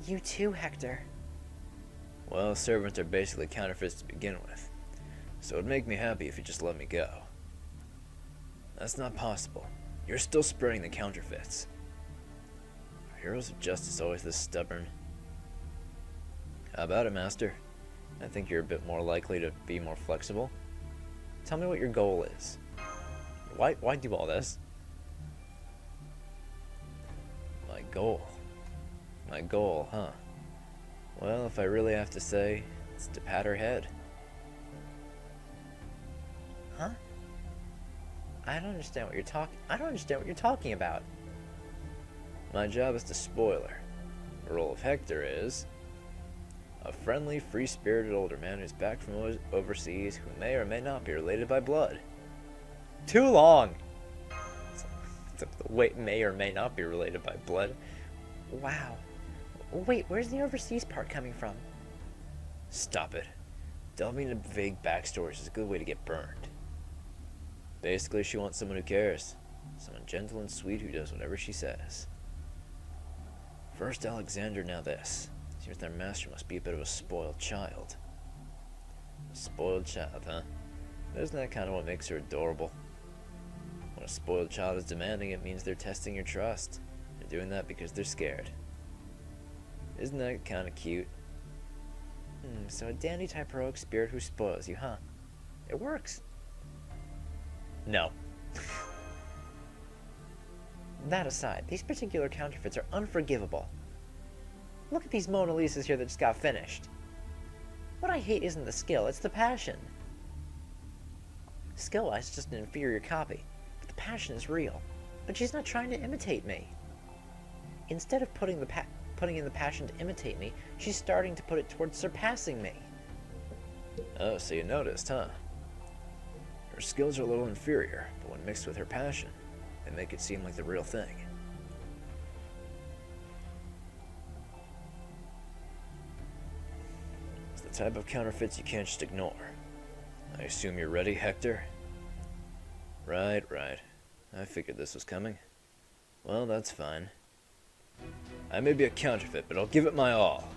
You too, Hector. Well, servants are basically counterfeits to begin with, so it'd make me happy if you just let me go. That's not possible. You're still spreading the counterfeits. Are heroes of justice always this stubborn? How about it, Master? I think you're a bit more likely to be more flexible. Tell me what your goal is. Why do all this? My goal. My goal, huh? Well, if I really have to say, it's to pat her head. Huh? I don't understand what you're talking about. My job is to spoil her. The role of Hector is a friendly, free-spirited older man who's back from overseas who may or may not be related by blood. Too long! Wait, may or may not be related by blood. Wow. Wait, where's the overseas part coming from? Stop it. Delving into vague backstories is a good way to get burned. Basically, she wants someone who cares. Someone gentle and sweet who does whatever she says. First Alexander, now this. Seems their master must be a bit of a spoiled child. A spoiled child, huh? Isn't that kind of what makes her adorable? When a spoiled child is demanding, it means they're testing your trust. They're doing that because they're scared. Isn't that kind of cute? So a dandy-type heroic spirit who spoils you, huh? It works. No. That aside, these particular counterfeits are unforgivable. Look at these Mona Lisas here that just got finished. What I hate isn't the skill, it's the passion. Skill-wise, it's just an inferior copy, but the passion is real. But she's not trying to imitate me. Instead of putting in the passion to imitate me, she's starting to put it towards surpassing me. Oh, so you noticed, huh? Her skills are a little inferior, but when mixed with her passion, they make it seem like the real thing. It's the type of counterfeits you can't just ignore. I assume you're ready, Hector? Right. I figured this was coming. Well, that's fine. I may be a counterfeit, but I'll give it my all.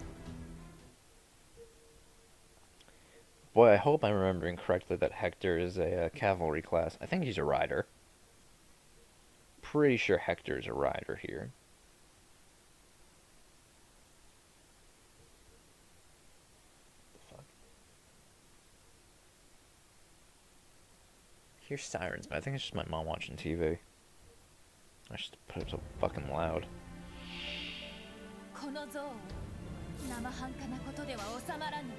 Boy, I hope I'm remembering correctly that Hector is a cavalry class. I think he's a rider. Pretty sure Hector's a rider here. The fuck? I hear sirens, but I think it's just my mom watching TV. I should put it so fucking loud. この憎悪生半可なことでは収まらぬ。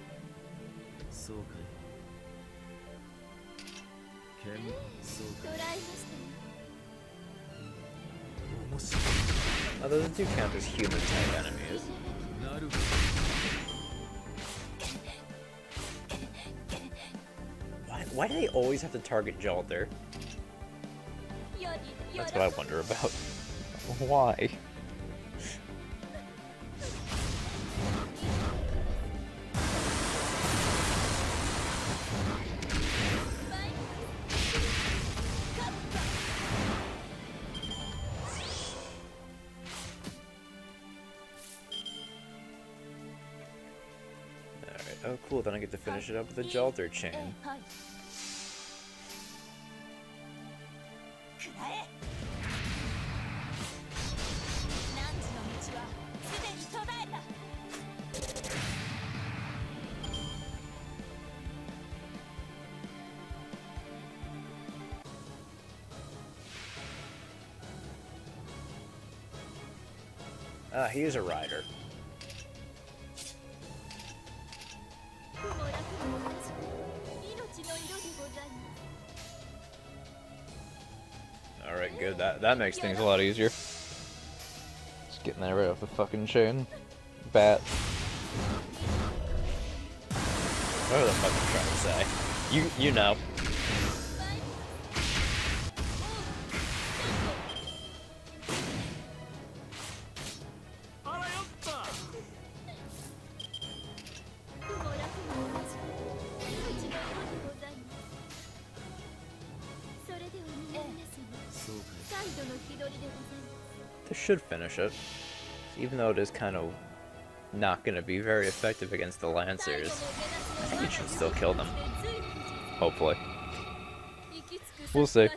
そうかい剣そう捕からえましたよ。い面白 Oh, those do count as human type enemies. いなるほ Why do they always have to target Jalder? よりよ That's ろ what I wonder about. Why? Alright, oh cool, then I get to finish it up with a Jalder chain. はい。くらえ。汝の道はすでに途絶えた。He is a rider. 苦も楽も同じく命の色でございます。 Alright, good. That makes things a lot easier. Just getting that right off the fucking chain. Bat. What the fuck am I trying to say? You know. This should finish it. Even though it is kind of not going to be very effective against the Lancers, I think it should still kill them. Hopefully. We'll see.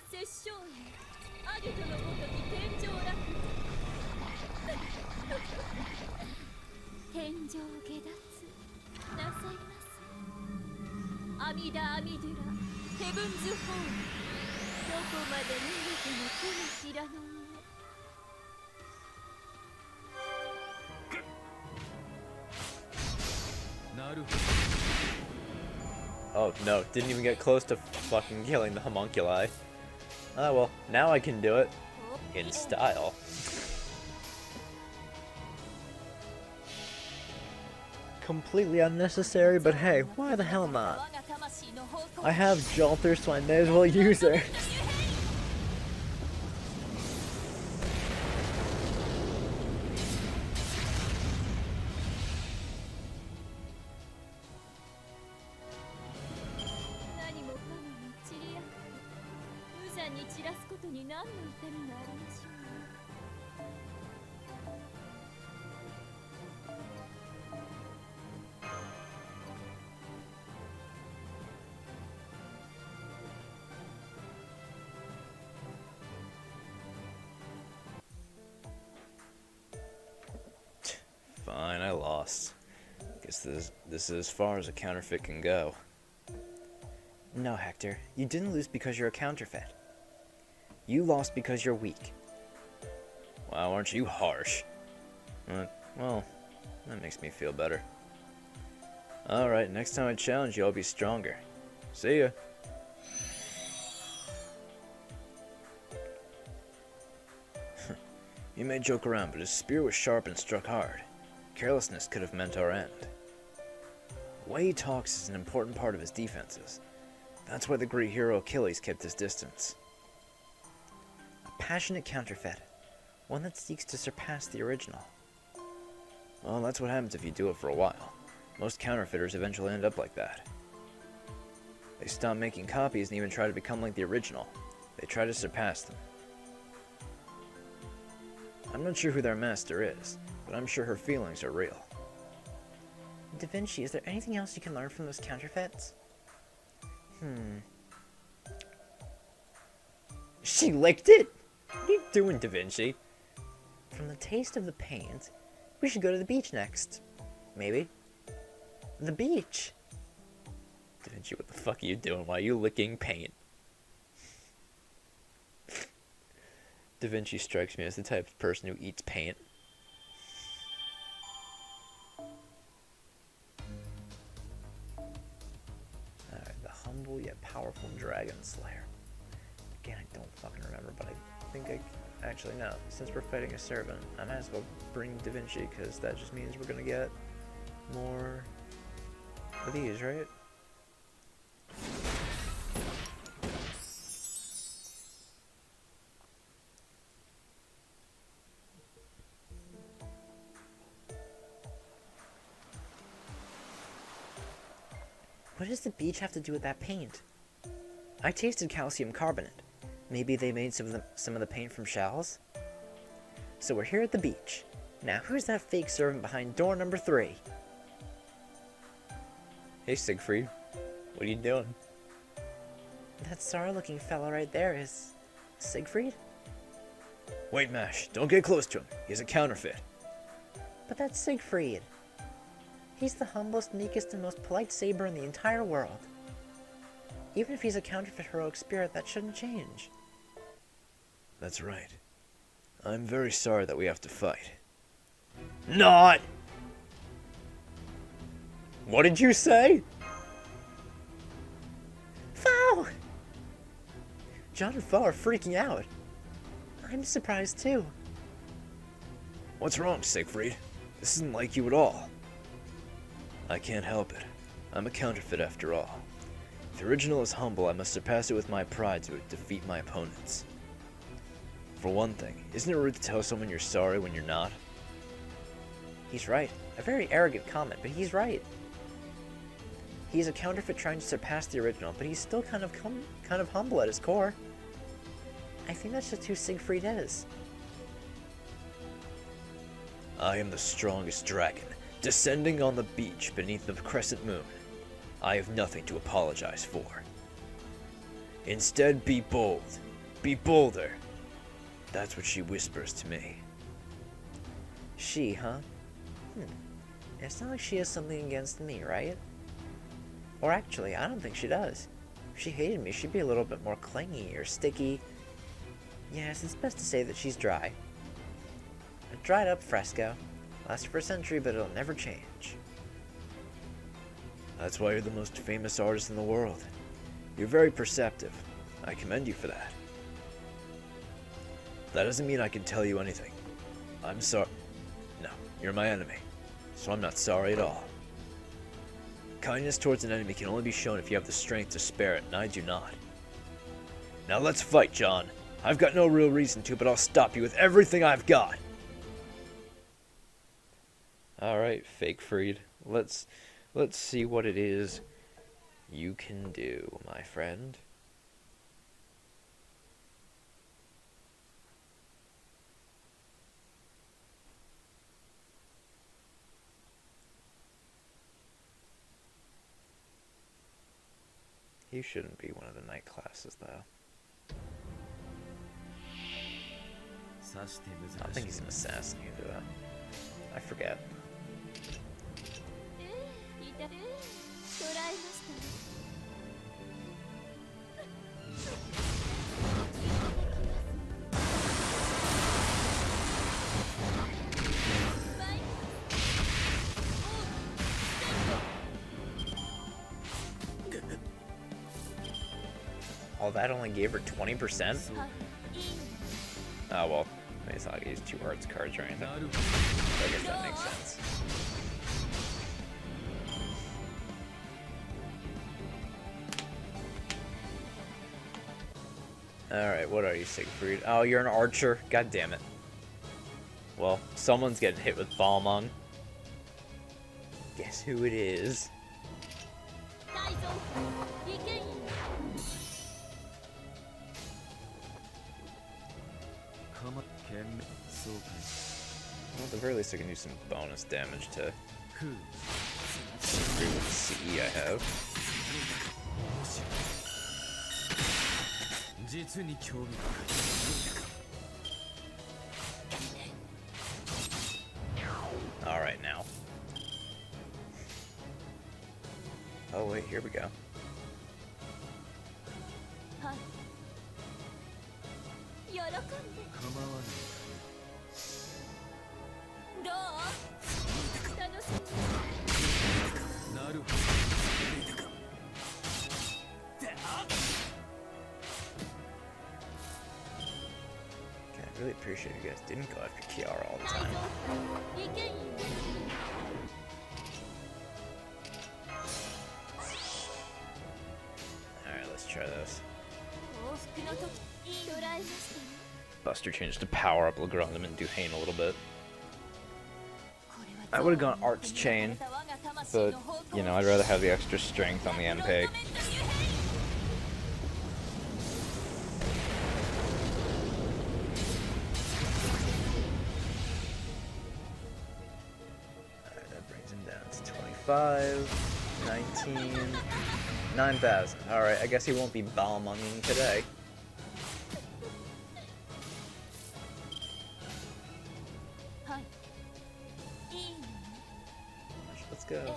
Oh no, didn't even get close to fucking killing the homunculi. Ah well, now I can do it. In style. Completely unnecessary, but hey, why the hell not? I have Jolter, so I may as well use her. Fine, I lost. Guess this is as far as a counterfeit can go. No, Hector, you didn't lose because you're a counterfeit. You lost because you're weak. Wow, aren't you harsh? Well, that makes me feel better. Alright, next time I challenge you, I'll be stronger. See ya. You may joke around, but his spear was sharp and struck hard. Carelessness could have meant our end. The way he talks is an important part of his defenses. That's why the great hero Achilles kept his distance. A passionate counterfeit. One that seeks to surpass the original. Well, that's what happens if you do it for a while. Most counterfeiters eventually end up like that. They stop making copies and even try to become like the original. They try to surpass them. I'm not sure who their master is, but I'm sure her feelings are real. Da Vinci, is there anything else you can learn from those counterfeits? She licked it? What are you doing, Da Vinci? From the taste of the paint, we should go to the beach next. Maybe. The beach! Da Vinci, what the fuck are you doing? Why are you licking paint? Da Vinci strikes me as the type of person who eats paint. Alright, the humble yet powerful dragon slayer. Again, I don't fucking remember, but I think I... Actually, no. Since we're fighting a servant, I might as well bring Da Vinci, because that just means we're gonna get more of these, right? What does the beach have to do with that paint? I tasted calcium carbonate. Maybe they made some of the paint from shells? So we're here at the beach. Now who's that fake servant behind door number 3? Hey, Siegfried. What are you doing? That sour-looking fella right there is... Siegfried? Wait, Mash. Don't get close to him. He's a counterfeit. But that's Siegfried. He's the humblest, meekest, and most polite saber in the entire world. Even if he's a counterfeit heroic spirit, that shouldn't change. That's right. I'm very sorry that we have to fight. Not! What did you say? Fow! John and Fo are freaking out. I'm surprised too. What's wrong, Siegfried? This isn't like you at all. I can't help it. I'm a counterfeit after all. If the original is humble, I must surpass it with my pride to defeat my opponents. For one thing, isn't it rude to tell someone you're sorry when you're not? He's right. A very arrogant comment, but he's right. He's a counterfeit trying to surpass the original, but he's still kind of humble at his core. I think that's just who Siegfried is. I am the strongest dragon, descending on the beach beneath the crescent moon. I have nothing to apologize for. Instead, be bold. Be bolder. That's what she whispers to me. She, huh? It's not like she has something against me, right? Or actually, I don't think she does. If she hated me, she'd be a little bit more clingy or sticky. Yes, it's best to say that she's dry. A dried up fresco. Lasts for a century, but it'll never change. That's why you're the most famous artist in the world. You're very perceptive. I commend you for that. That doesn't mean I can tell you anything. I'm sorry. No, you're my enemy. So I'm not sorry at all. Kindness towards an enemy can only be shown if you have the strength to spare it, and I do not. Now let's fight, John. I've got no real reason to, but I'll stop you with everything I've got. Alright, Fake Freed. Let's see what it is you can do, my friend. He shouldn't be one of the night classes, though. I don't think he's an assassin either, though. I forget. いた捕らえましたね Oh, that only gave her 20%? Oh, well, it's not like I used 2 arts cards or anything. I guess that makes sense. Alright, what are you, Siegfried? Oh, you're an archer? God damn it. Well, someone's getting hit with Balmung. Guess who it is? 大蔵意見員 Well, at the very least, I can do some bonus damage to Siegfried with the CE I have. Alright, now. Oh, wait, here we go. はい喜んでどう楽しみ Okay, I really appreciate you guys didn't go after Kiara all the 大 time. 蔵意見員 Alright, let's try this. 幸福の時捕らえましたね Buster changed to power up Legrandum and Duhane a little bit. これは I would have gone Arts Chain, but, you know, I'd rather have the extra strength on the MPEG. Alright, that brings him down to 25, 19, 9,000. Alright, I guess he won't be Balmunging today. Let's go.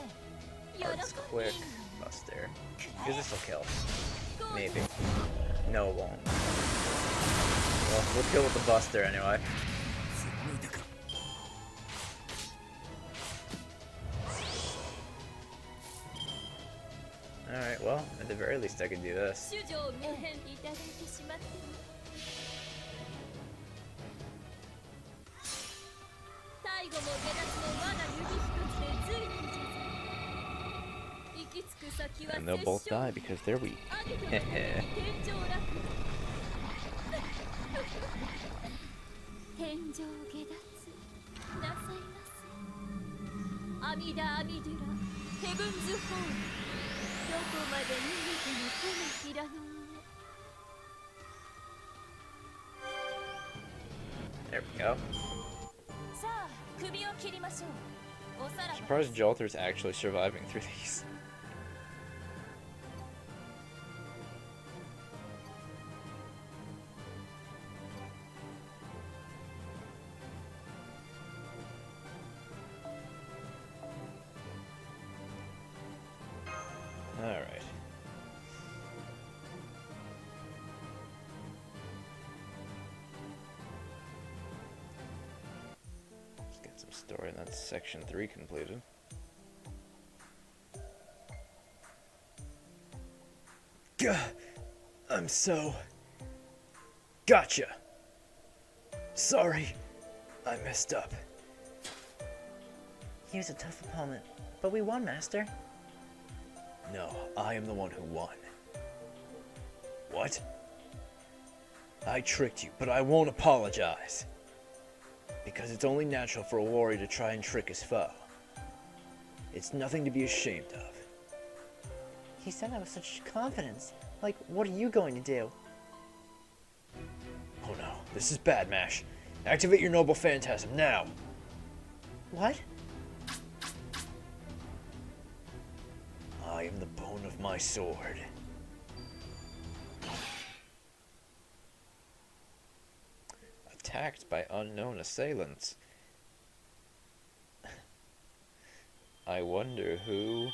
Arts quick. Buster. Because this will kill. Maybe. No, it won't. Well, we'll kill with the Buster anyway. well, at the very least I can do this. 主女無変いただいてしまっても最後も下脱も我が指一つで随分じゃぞ行き着く先は And they'll both die because they're weak. アゲトの天井落天井下脱なさいませ阿弥陀阿弥陀羅ヘブンズホールどこまで逃げても手のひらの上 There we go. さあ首を切りましょうおさらば Surprised Jolter's actually surviving through these. Alright. Let's get some story, and that's section 3 completed. Gah! I'm so... Gotcha! Sorry, I messed up. He was a tough opponent, but we won, Master. No, I am the one who won. What? I tricked you, but I won't apologize. Because it's only natural for a warrior to try and trick his foe. It's nothing to be ashamed of. He said that with such confidence. Like, what are you going to do? Oh no, this is bad, Mash. Activate your noble phantasm now. What? I am the bone of my sword. Attacked by unknown assailants. I wonder who...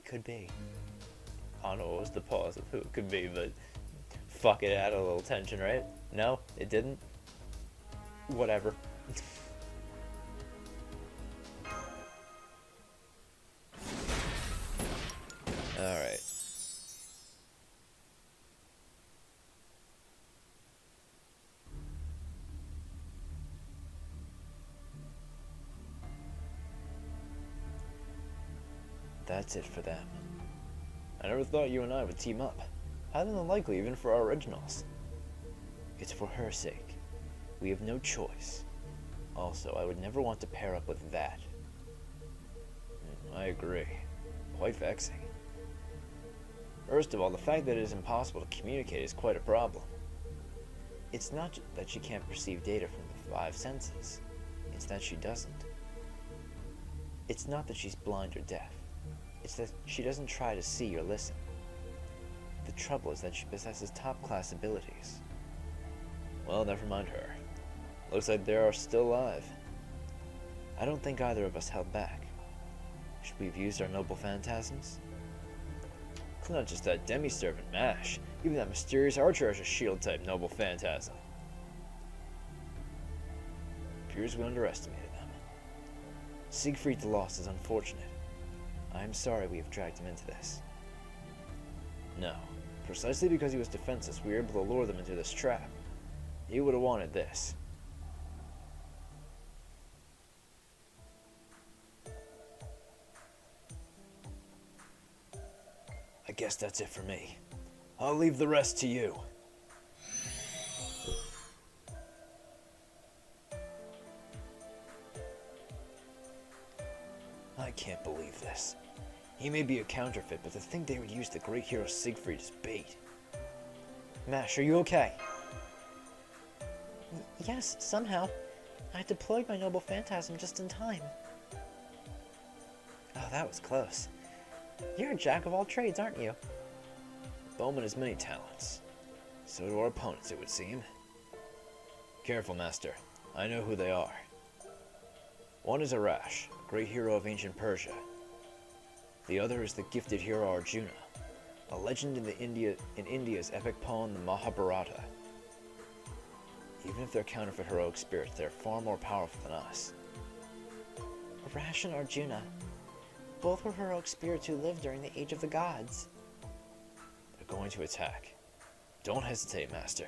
could be. I don't know what was the pause of who it could be, but fuck, it added a little tension, right? No, it didn't. Whatever. Alright. That's it for them. I never thought you and I would team up. Highly unlikely even for our originals. It's for her sake. We have no choice. Also, I would never want to pair up with that. I agree. Quite vexing. First of all, the fact that it is impossible to communicate is quite a problem. It's not that she can't perceive data from the 5 senses. It's that she doesn't. It's not that she's blind or deaf. It's that she doesn't try to see or listen. The trouble is that she possesses top-class abilities. Well, never mind her. Looks like they are still alive. I don't think either of us held back. Should we have used our noble phantasms? It's not just that demi-servant Mash. Even that mysterious archer has a shield-type noble phantasm. Appears we underestimated them. Siegfried the Lost is unfortunate. I am sorry we have dragged him into this. No, precisely because he was defenseless, we were able to lure them into this trap. He would have wanted this. I guess that's it for me. I'll leave the rest to you. I can't believe this. He may be a counterfeit, but to think they would use the great hero Siegfried as bait. Mash, are you okay? Yes, somehow. I deployed my noble phantasm just in time. Oh, that was close. You're a jack of all trades, aren't you? Bowman has many talents. So do our opponents, it would seem. Careful, Master. I know who they are. One is Arash, great hero of ancient Persia. The other is the gifted hero Arjuna, a legend in India's epic poem, the Mahabharata. Even if they're counterfeit heroic spirits, they're far more powerful than us. Rash and Arjuna. Both were heroic spirits who lived during the Age of the Gods. They're going to attack. Don't hesitate, Master.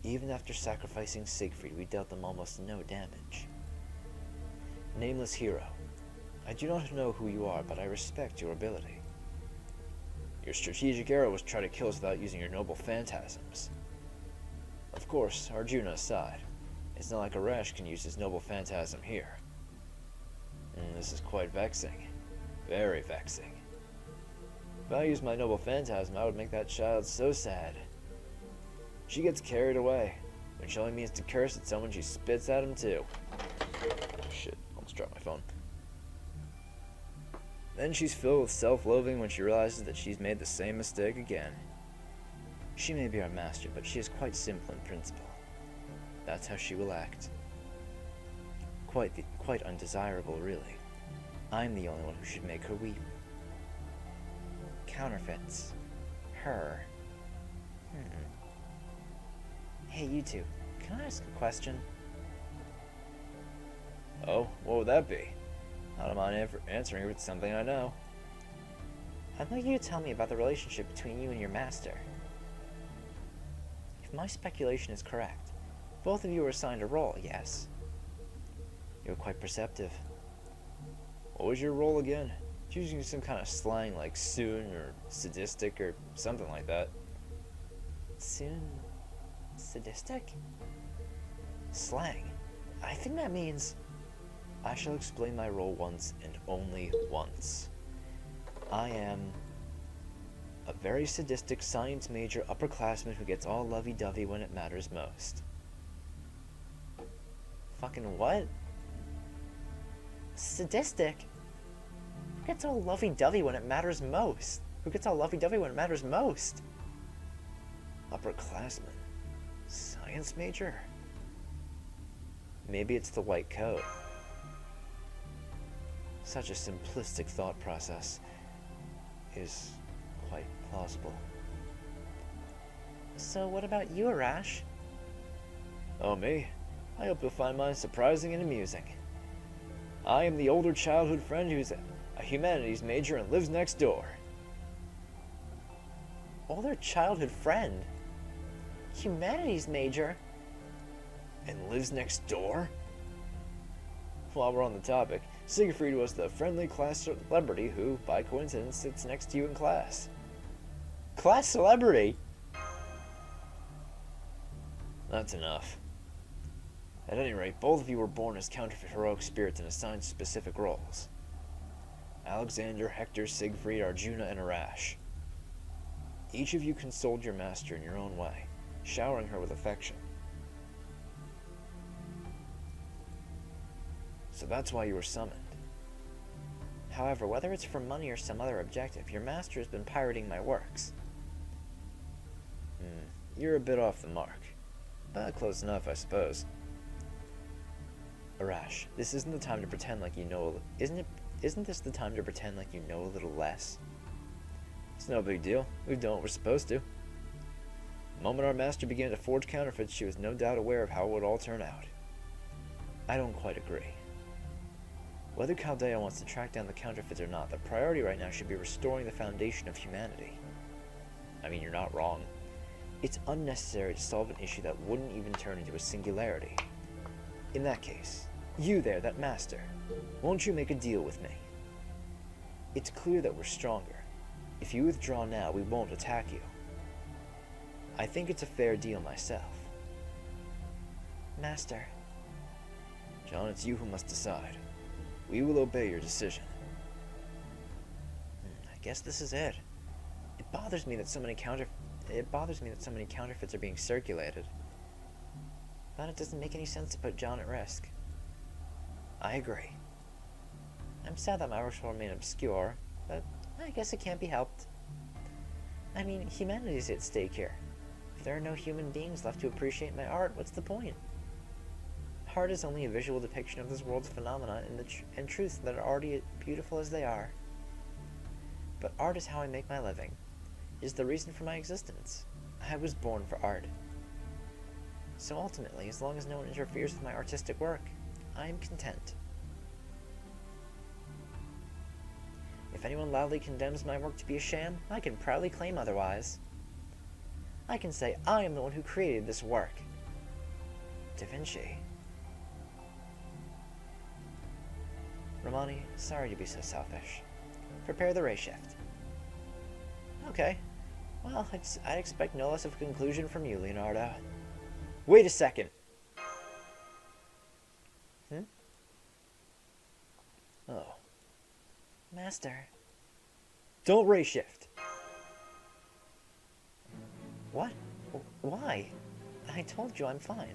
Even after sacrificing Siegfried, we dealt them almost no damage. Nameless hero, I do not know who you are, but I respect your ability. Your strategic arrow was try to kill us without using your noble phantasms. Of course, Arjuna aside, it's not like Arash can use his noble phantasm here. This is quite vexing. Very vexing. If I used my noble phantasm, I would make that child so sad. She gets carried away. When she only means to curse at someone, she spits at him too. Shit, almost dropped my phone. Then she's filled with self-loathing when she realizes that she's made the same mistake again. She may be our master, but she is quite simple in principle. That's how she will act. Quite undesirable, really. I'm the only one who should make her weep. Counterfeits. Her. Hey, you two. Can I ask a question? Oh, what would that be? I don't mind answering if it's something I know. I'd like you to tell me about the relationship between you and your master. If my speculation is correct, both of you were assigned a role, yes? You're quite perceptive. What was your role again? Using some kind of slang like soon or sadistic or something like that. Soon? Sadistic? Slang. I think that means... I shall explain my role once and only once. I am a very sadistic science major upperclassman who gets all lovey-dovey when it matters most. Fucking what? Sadistic? Who gets all lovey-dovey when it matters most? Who gets all lovey-dovey when it matters most? Upperclassman? Science major? Maybe it's the white coat. Such a simplistic thought process is quite plausible. So what about you, Arash? Oh, me? I hope you'll find mine surprising and amusing. I am the older childhood friend who's a humanities major and lives next door. Older childhood friend? Humanities major? And lives next door? While we're on the topic, Siegfried was the friendly class celebrity who, by coincidence, sits next to you in class. Class celebrity? That's enough. At any rate, both of you were born as counterfeit heroic spirits and assigned specific roles. Alexander, Hector, Siegfried, Arjuna, and Arash. Each of you consoled your master in your own way, showering her with affection. So that's why you were summoned. However, whether it's for money or some other objective, your master has been pirating my works. You're a bit off the mark. But close enough, I suppose. Arash, this isn't the time to pretend like you know... Isn't this the time to pretend like you know a little less? It's no big deal. We've done what we're supposed to. The moment our master began to forge counterfeits, she was no doubt aware of how it would all turn out. I don't quite agree. Whether Chaldea wants to track down the counterfeits or not, the priority right now should be restoring the foundation of humanity. I mean, you're not wrong. It's unnecessary to solve an issue that wouldn't even turn into a singularity. In that case, you there, that master, won't you make a deal with me? It's clear that we're stronger. If you withdraw now, we won't attack you. I think it's a fair deal myself. Master. John, it's you who must decide. We will obey your decision. I guess this is it. It bothers me that so many counterfeits are being circulated. But it doesn't make any sense to put John at risk. I agree. I'm sad that my works will remain obscure, but I guess it can't be helped. I mean, humanity's at stake here. If there are no human beings left to appreciate my art, what's the point? Art is only a visual depiction of this world's phenomena and truths that are already beautiful as they are. But art is how I make my living. It is the reason for my existence. I was born for art. So ultimately, as long as no one interferes with my artistic work, I am content. If anyone loudly condemns my work to be a sham, I can proudly claim otherwise. I can say I am the one who created this work. Da Vinci. Romani, sorry to be so selfish. Prepare the ray shift. Okay. Well, I'd expect no less of a conclusion from you, Leonardo. Wait a second. Oh. Master. Don't ray shift. What? Why? I told you I'm fine.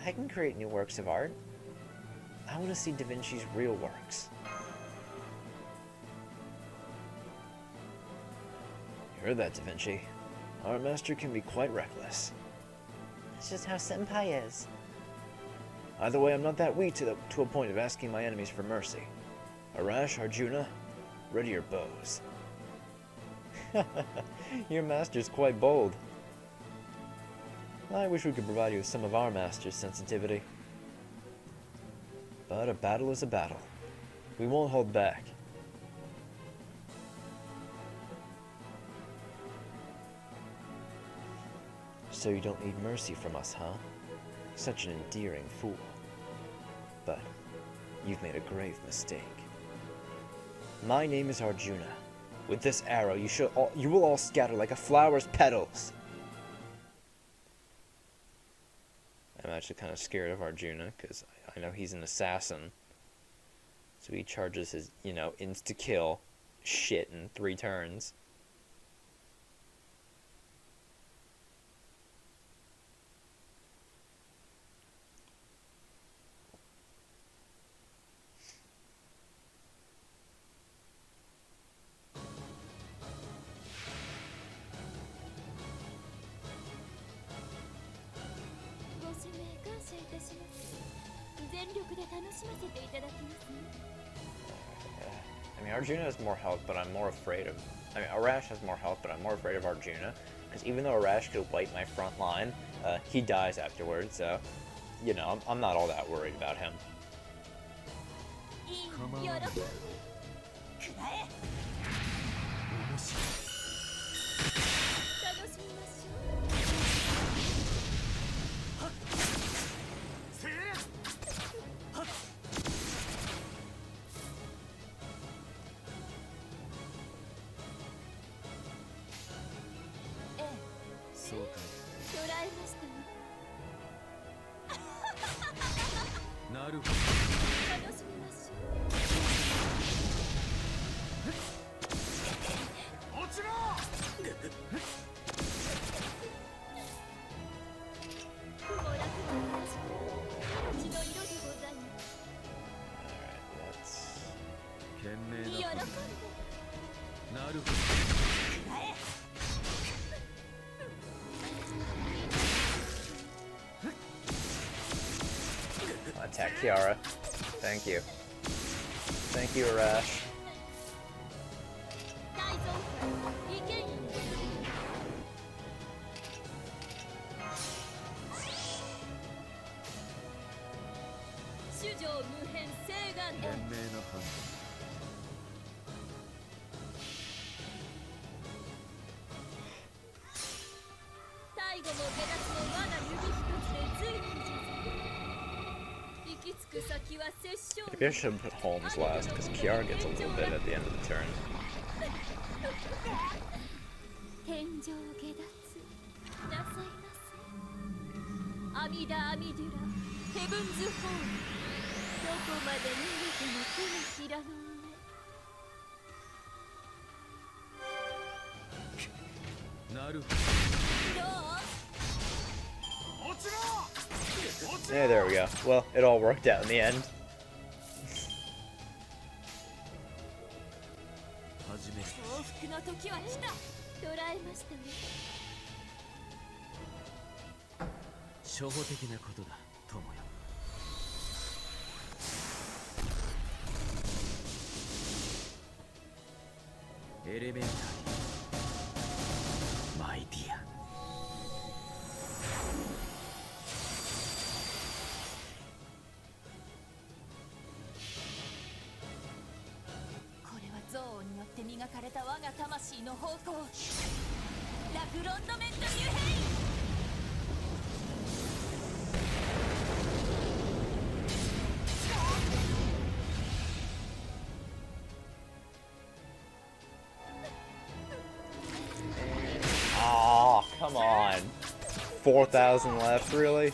I can create new works of art. I want to see Da Vinci's real works. You heard that, Da Vinci. Our master can be quite reckless. That's just how Senpai is. Either way, I'm not that weak to a point of asking my enemies for mercy. Arash, Arjuna, ready your bows. Your master's quite bold. I wish we could provide you with some of our master's sensitivity. But a battle is a battle. We won't hold back. So you don't need mercy from us, huh? Such an endearing fool. But you've made a grave mistake. My name is Arjuna. With this arrow, you will all scatter like a flower's petals. I'm actually kind of scared of Arjuna, because I know he's an assassin. So he charges his, insta-kill shit in 3 turns. I mean, Arjuna has more health, but I'm more afraid of... I mean, Arash has more health, but I'm more afraid of Arjuna. Because even though Arash could wipe my front line, he dies afterwards, so... I'm not all that worried about him. Attack Kiara. Thank you. Thank you, Arash. Maybe I should put Holmes last, because Kiara gets a little bit at the end of the turn. Yeah, there we go. Well, it all worked out in the end. My dear. 描かれた我が魂の方向、ラグロンドメントニュヘイ。Aw, come on. 4,000 left, really?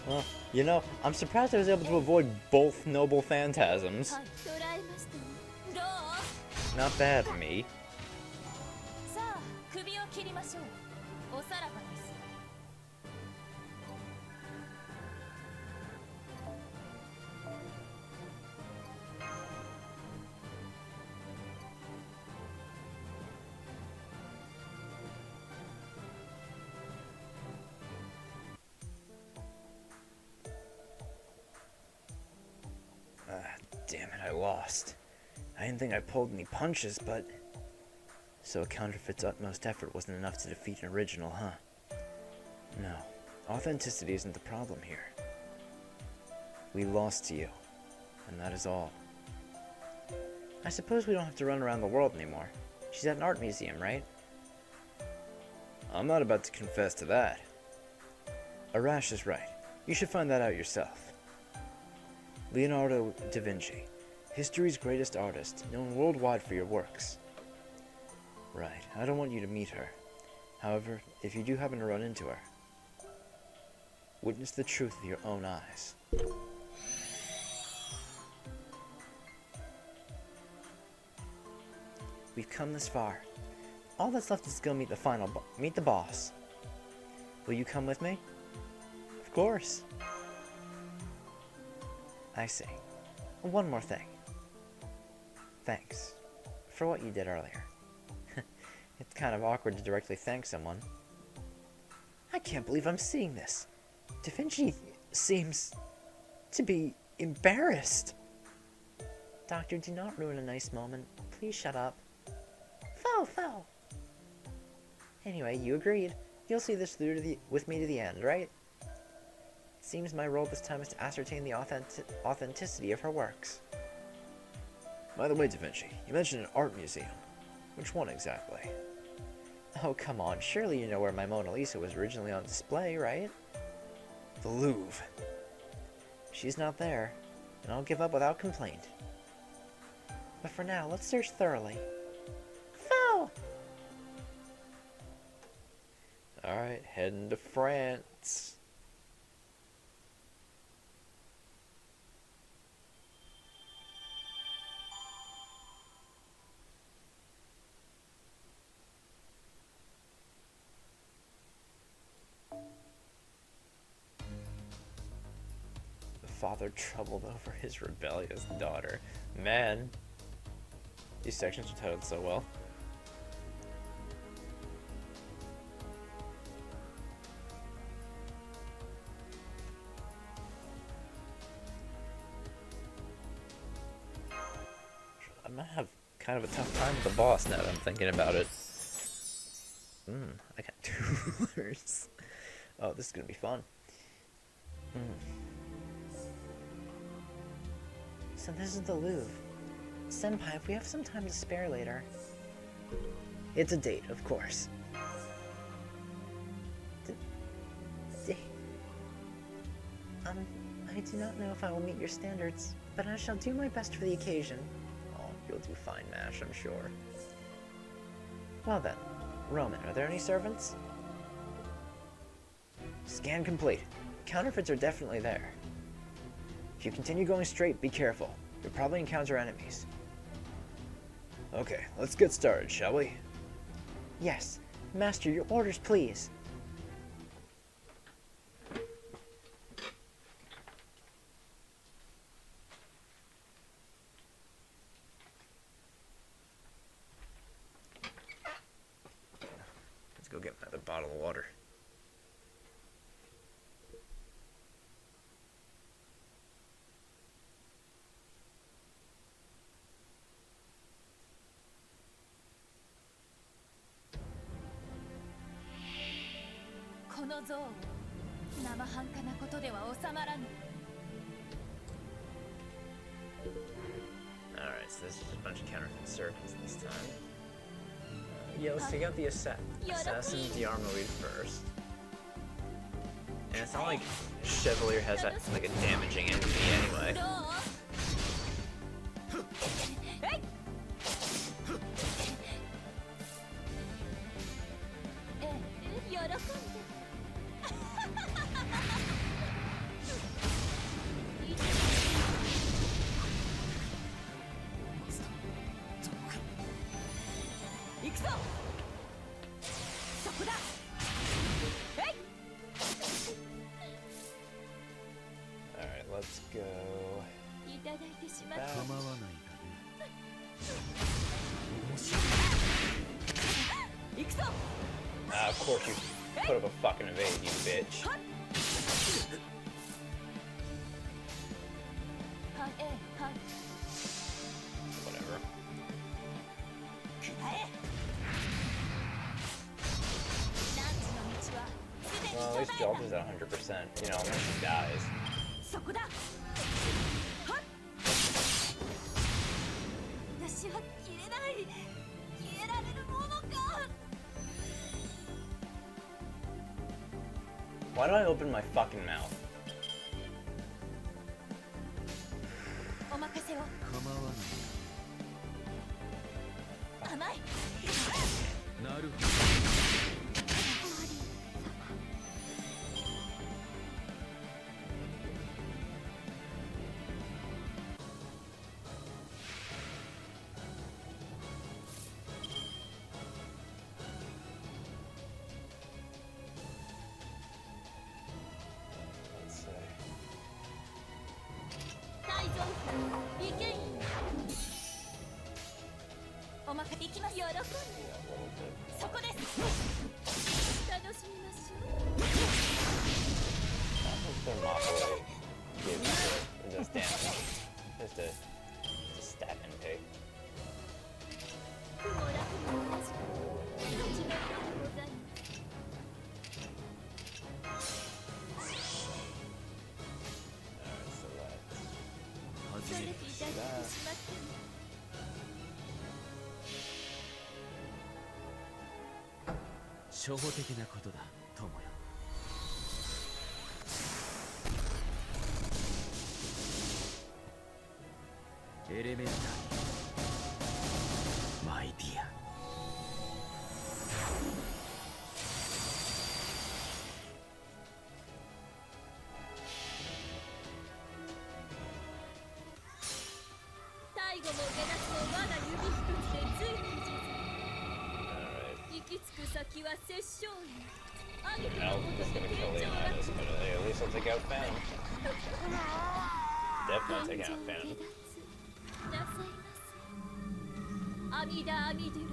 Well, you know, I'm surprised I was able to avoid both noble phantasms. はい、捉えましたね。どう？ Not bad, me. さあ、首を切りましょう。おさらばです。Damn it, I lost. I didn't think I pulled any punches, but... So Counterfeit's utmost effort wasn't enough to defeat an original, huh? No, authenticity isn't the problem here. We lost to you, and that is all. I suppose we don't have to run around the world anymore. She's at an art museum, right? I'm not about to confess to that. Arash is right. You should find that out yourself. Leonardo da Vinci, history's greatest artist, known worldwide for your works. Right, I don't want you to meet her. However, if you do happen to run into her, witness the truth with your own eyes. We've come this far. All that's left is to go meet the boss. Will you come with me? Of course. I see. One more thing. Thanks for what you did earlier. It's kind of awkward to directly thank someone. I can't believe I'm seeing this. Da Vinci seems to be embarrassed. Doctor, do not ruin a nice moment. Please shut up. Foul. Anyway, you agreed. You'll see this through with me to the end, right? Seems my role this time is to ascertain the authenticity of her works. By the way, Da Vinci, you mentioned an art museum. Which one exactly? Oh, come on. Surely you know where my Mona Lisa was originally on display, right? The Louvre. She's not there, and I'll give up without complaint. But for now, let's search thoroughly. Foul! Alright, heading to France. Father troubled over his rebellious daughter. Man, these sections are titled so well. I might have kind of a tough time with the boss now that I'm thinking about it. I got 2 rulers. Oh, this is gonna be fun. So this is the Louvre. Senpai, if we have some time to spare later. It's a date, of course. I do not know if I will meet your standards, but I shall do my best for the occasion. Oh, you'll do fine, Mash, I'm sure. Well then, Roman, are there any servants? Scan complete. Counterfeits are definitely there. If you continue going straight, be careful. You'll probably encounter enemies. Okay, let's get started, shall we? Yes. Master, your orders, please. Let's go get another bottle of water. Alright, so this is a bunch of counterfeit circuits this time. Yeah, let's take out the assassin Diarmoid first. And it's not like Chevalier has that, like a damaging enemy anyway. 喜んで行くぞそこだえい Alright, let's go. いただいてしまっ back. た構わないがね面白い行くぞ Of course you put up a fucking evade, you bitch. はいはい Whatever. 何時の道はすでに Well, at least 途絶え Jolt is at 100%, you know, unless he dies. たそこだはっ私は消えない消えられるものか Why do I open my fucking mouth? お任せを構わない甘いなるほ大蔵府利権員お任せ行きます喜んでそこです楽しみましょう Thermopylae gives does damage. Just a stat intake. 苦も楽も同じく命の色でございます Alright, so let's それでいただいてしまって初歩的なことだ友よエレメンタリーマイディア最後も下脱も我が指一つで随分 Alright. 行き着く先は殺生園あげて Well, のこ just と gonna で kill 天井 Leonidas, が but at least I'll take out Phantom. Definitely taking out 天井 Phantom. 下脱なさいませ阿弥陀阿弥陀ラ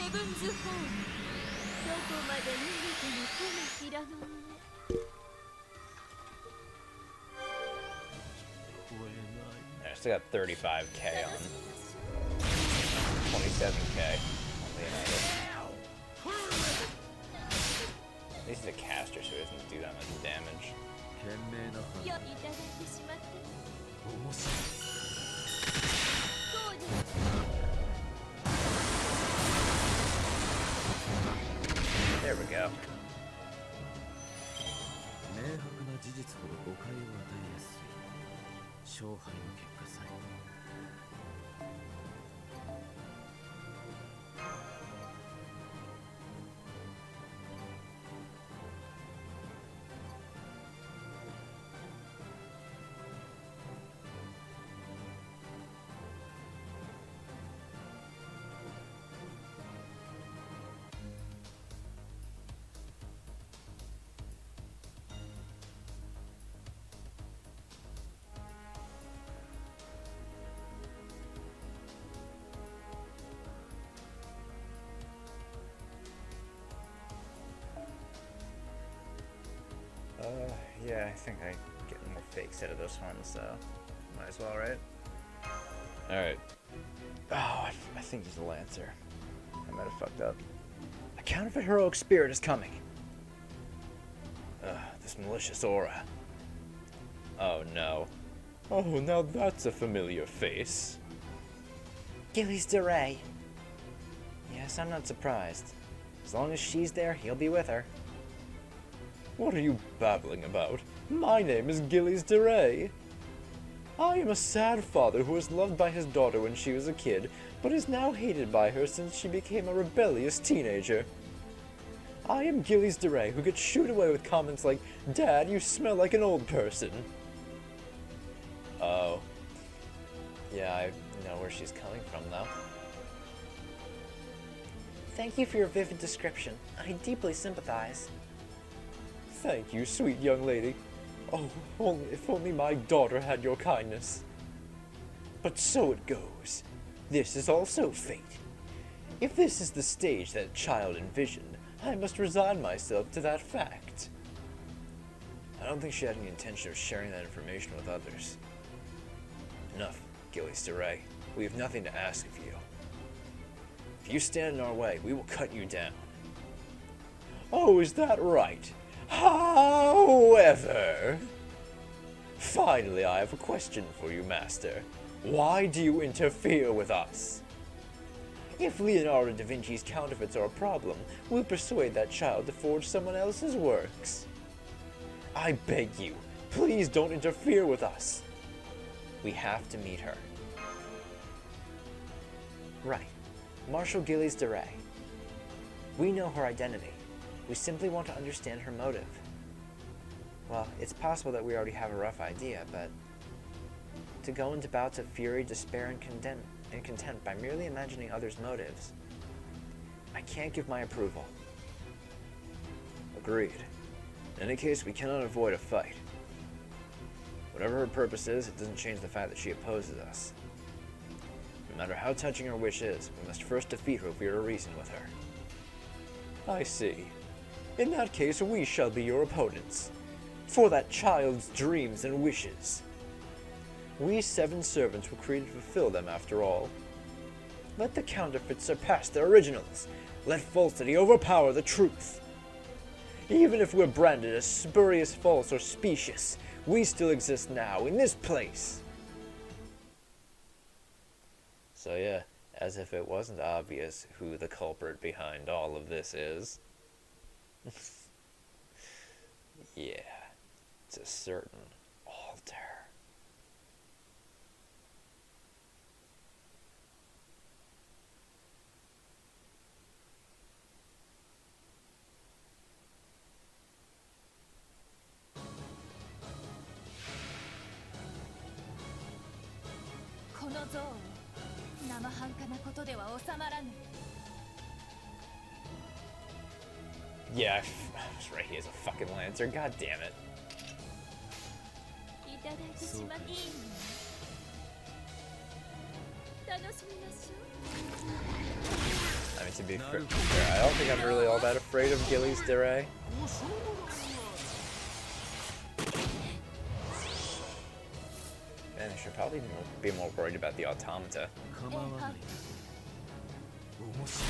ヘブンズホールどこまで逃げてもこの平の上 I still got 35k on 27k on Leonidas. At least he's a caster, so he doesn't do that much damage. 賢明なよ判いただいてしまって断面白そうです There we go. い明白な事実ほど誤解を与えやすい勝敗の結果さえ Yeah, I think I get more fakes out of this one, so might as well, right? Alright. Oh, I think he's a Lancer. I might have fucked up. A counterfeit heroic spirit is coming. This malicious aura. Oh no. Oh, now that's a familiar face. Gilly's DeRay. Yes, I'm not surprised. As long as she's there, he'll be with her. What are you babbling about? My name is Gillies DeRay. I am a sad father who was loved by his daughter when she was a kid, but is now hated by her since she became a rebellious teenager. I am Gillies DeRay, who gets shooed away with comments like, "Dad, you smell like an old person." Oh. Yeah, I know where she's coming from, though. Thank you for your vivid description. I deeply sympathize. Thank you, sweet young lady. Oh, if only my daughter had your kindness. But so it goes. This is also fate. If this is the stage that child envisioned, I must resign myself to that fact. I don't think she had any intention of sharing that information with others. Enough, Gillies DeRay. We have nothing to ask of you. If you stand in our way, we will cut you down. Oh, is that right? However, finally I have a question for you, Master. Why do you interfere with us? If Leonardo da Vinci's counterfeits are a problem, we'll persuade that child to forge someone else's works. I beg you, please don't interfere with us. We have to meet her. Right. Marshal Gillies DeRay. We know her identity. We simply want to understand her motive. Well, it's possible that we already have a rough idea, but to go into bouts of fury, despair, and contempt by merely imagining others' motives, I can't give my approval. Agreed. In any case, we cannot avoid a fight. Whatever her purpose is, it doesn't change the fact that she opposes us. No matter how touching her wish is, we must first defeat her if we are to reason with her. I see. In that case, we shall be your opponents. For that child's dreams and wishes. We 7 servants were created to fulfill them after all. Let the counterfeits surpass their originals. Let falsity overpower the truth. Even if we're branded as spurious, false, or specious, we still exist now, in this place. So yeah, as if it wasn't obvious who the culprit behind all of this is. Yeah, it's a certain altar. この像を生半可なことでは収まらぬ。 Yeah, I was right, he has a fucking lancer, god damn it. いただいてしまっていいの？楽しみましょう。 I mean, to be fair, I don't think I'm really all that afraid of Gillies DeRay. Man, I should probably be more worried about the automata. 構わない。面白い。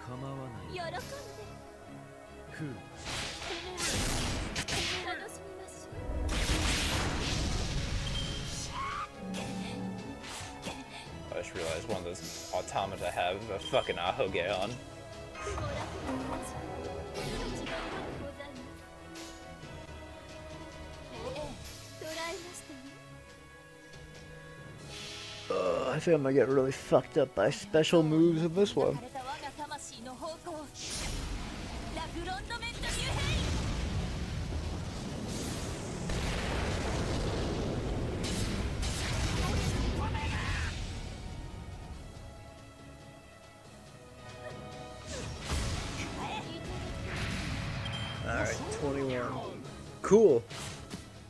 構わない。喜んで。ふう。楽しみましょ I just realized one of those automata have a fucking ahoge on. う。ご楽のお待ち。命がございます。ええ、捕らえましたね。 I think I might get really fucked up by special moves in this one. された我が魂の方向。ラグロンドメントニューヘイ。 Alright, 21. Cool.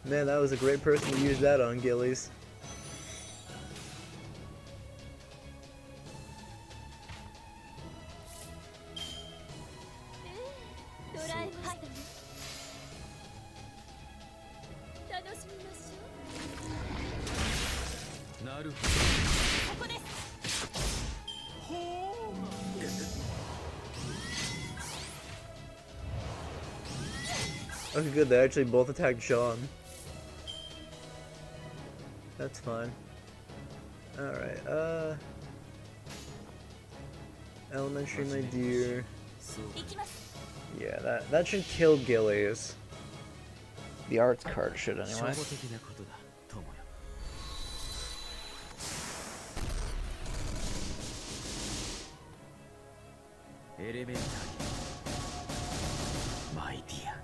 Man, that was a great person to use that on, Gillies. Okay, good. They actually both attacked Sean. That's fine. Alright, Elementary, my dear. 行きます Yeah, that should kill Gillies. The arts card should 初 anyway. 歩的なことだ友よエレメンタリーマイティア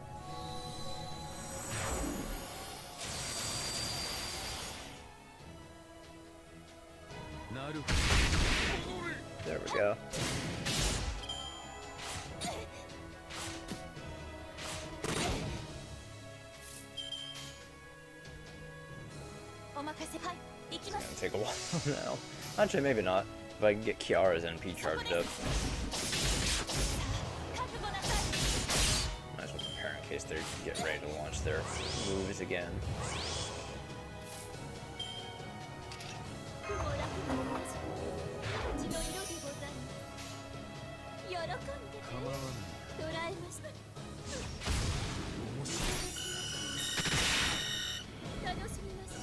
なるほ There we go. お任せはい行きま It's す gonna take a while now. Actually, maybe not. If I can get Kiara's NP charged up. 覚悟なさい Might as well prepare in case they get ready to launch their moves again. 苦も楽も同じ血の色でございます喜んで構わない捕らえました面白い楽しみましょ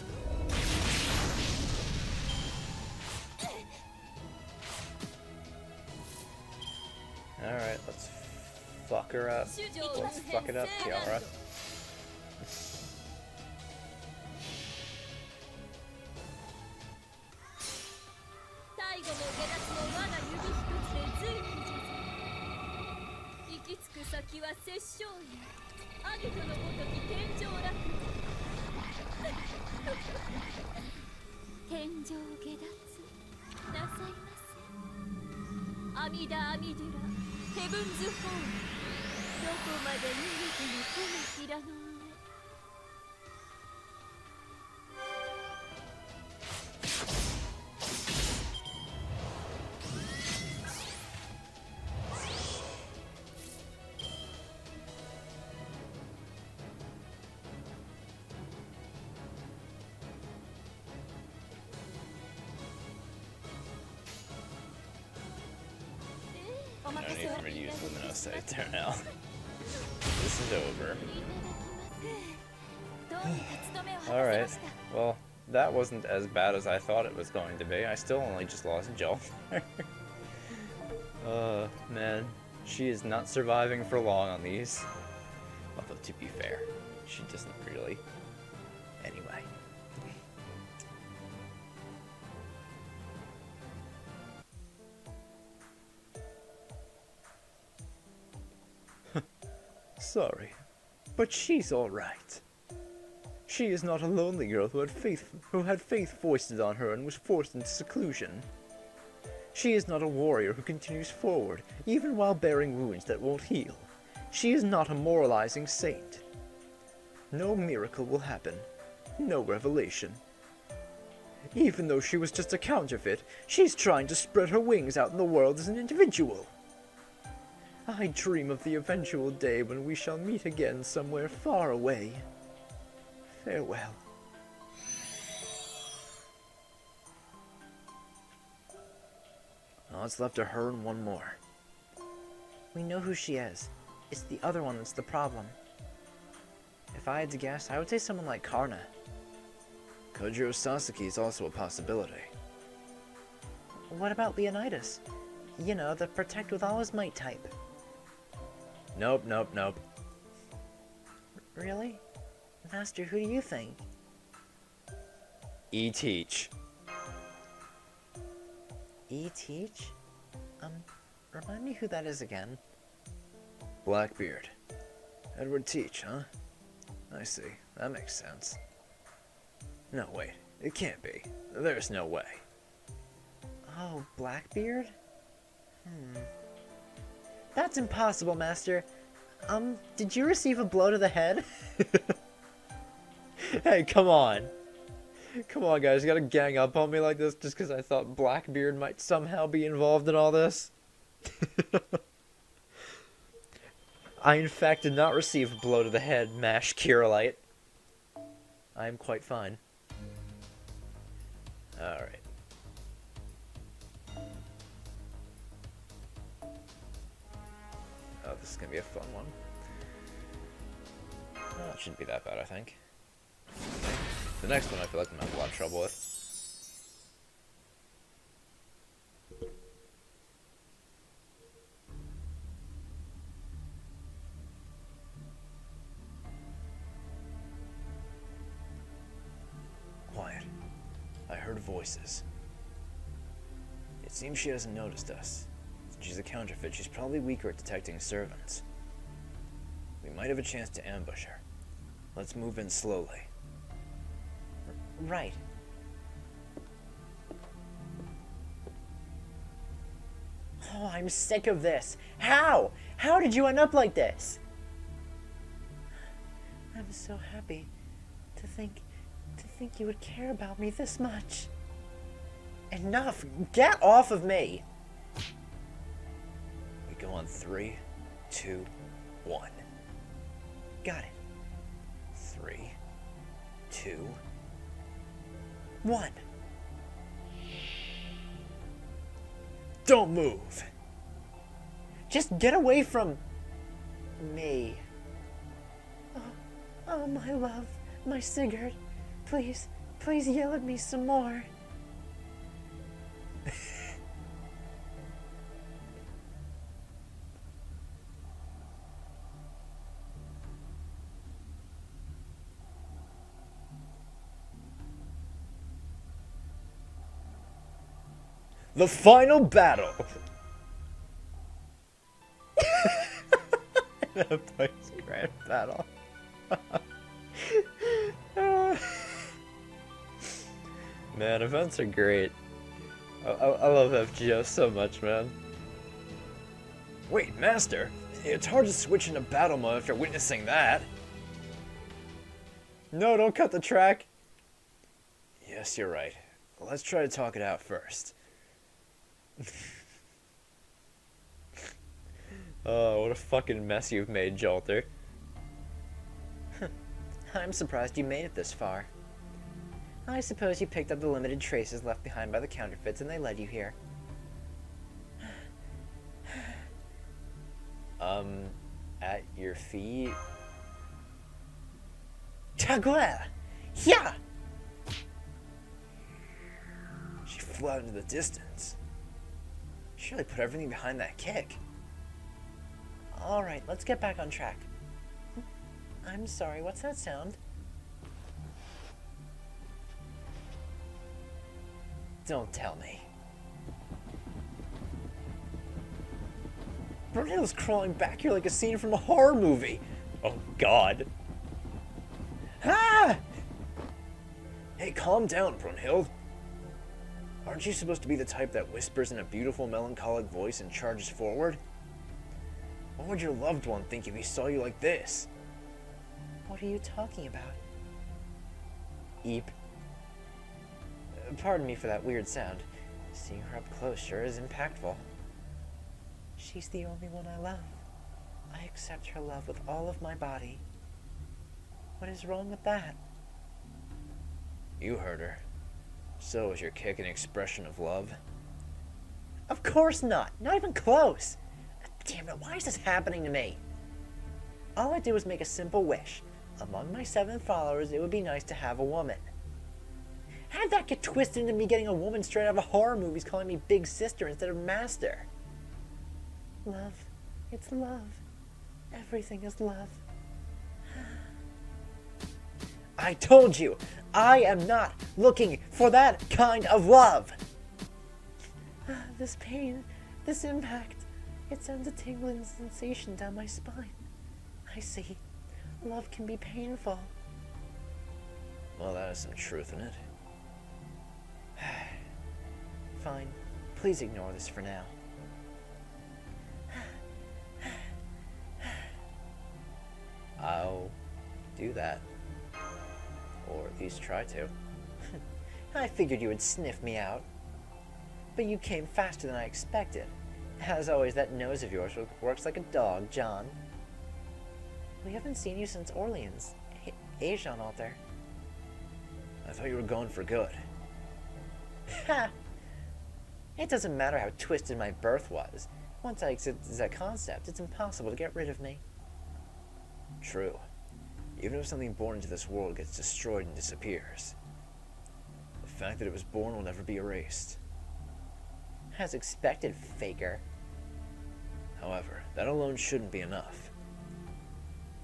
Alright, let's fuck her up. う主女 Let's fuck it up, Kiara. 最後も下脱も我が指一つで随にじゃ行き着く先は殺生院アギトのごとき天井楽天井下脱なさいませ阿弥陀阿弥陀羅ヘブンズホームどこまで逃げてもこの平の上 お No 任 need せは for me to use Lumino Sight there now. This is over. どうにか務めを果たせま Alright. した Well, that wasn't as bad as I thought it was going to be. I still only just lost Jill. Man. She is not surviving for long on these. Although, to be fair, she doesn't really. Anyway. Sorry, but she's all right. She is not a lonely girl who had faith foisted on her and was forced into seclusion. She is not a warrior who continues forward, even while bearing wounds that won't heal. She is not a moralizing saint. No miracle will happen. No revelation. Even though she was just a counterfeit, she's trying to spread her wings out in the world as an individual. I dream of the eventual day when we shall meet again somewhere far away. Farewell. All that's left are her and one more. We know who she is. It's the other one that's the problem. If I had to guess, I would say someone like Karna. Kojiro Sasaki is also a possibility. What about Leonidas? You know, the protect with all his might type. Nope, nope, nope. Really? Master, who do you think? E-Teach. E-Teach? Remind me who that is again. Blackbeard. Edward Teach, huh? I see. That makes sense. No, wait. It can't be. There's no way. Oh, Blackbeard? That's impossible, Master. Did you receive a blow to the head? Hey, come on. Come on, guys. You gotta gang up on me like this just because I thought Blackbeard might somehow be involved in all this? I, in fact, did not receive a blow to the head, Mash Kirillite. I am quite fine. Alright. Oh, this is gonna be a fun one. That shouldn't be that bad, I think. The next one I feel like I'm gonna have a lot of trouble with. Quiet. I heard voices. It seems she hasn't noticed us. Since she's a counterfeit, she's probably weaker at detecting servants. We might have a chance to ambush her. Let's move in slowly. Right. Oh, I'm sick of this. How? How did you end up like this? I'm so happy to think you would care about me this much. Enough! Get off of me! We go on 3, 2, 1. Got it. 3, 2, 1. Don't move! Just get away from me. Oh, my love, my Sigurd. Please, please yell at me some more. The final battle. The post-grand battle. Man, events are great. I love FGO so much, man. Wait, Master, it's hard to switch into battle mode after witnessing that. No, don't cut the track. Yes, you're right. Let's try to talk it out first. Oh, what a fucking mess you've made, Jolter. I'm surprised you made it this far. I suppose you picked up the limited traces left behind by the counterfeits and they led you here. At your feet? Taguel! Yeah! She flew out into the distance. She really put everything behind that kick. Alright, let's get back on track. I'm sorry, what's that sound? Don't tell me. Brunhilde's crawling back here like a scene from a horror movie. Oh, God. Ah! Hey, calm down, Brunhilde. Aren't you supposed to be the type that whispers in a beautiful, melancholic voice and charges forward? What would your loved one think if he saw you like this? What are you talking about? Eep. Pardon me for that weird sound. Seeing her up close sure is impactful. She's the only one I love. I accept her love with all of my body. What is wrong with that? You heard her. So is your kick an expression of love? Of course not. Not even close. Damn it, why is this happening to me? All I did was make a simple wish. Among my 7 followers, it would be nice to have a woman. How did that get twisted into me getting a woman straight out of horror movies calling me Big Sister instead of Master? Love. It's love. Everything is love. I told you, I am not looking for that kind of love. This pain, this impact, it sends a tingling sensation down my spine. I see. Love can be painful. Well, that has some truth in it. Fine. Please ignore this for now. I'll do that. Or at least try to. I figured you would sniff me out. But you came faster than I expected. As always, that nose of yours works like a dog, John. We haven't seen you since Orleans. Asian Alter. I thought you were going for good. Ha! It doesn't matter how twisted my birth was. Once I accept that concept, it's impossible to get rid of me. True. Even if something born into this world gets destroyed and disappears, the fact that it was born will never be erased. As expected, faker. However, that alone shouldn't be enough.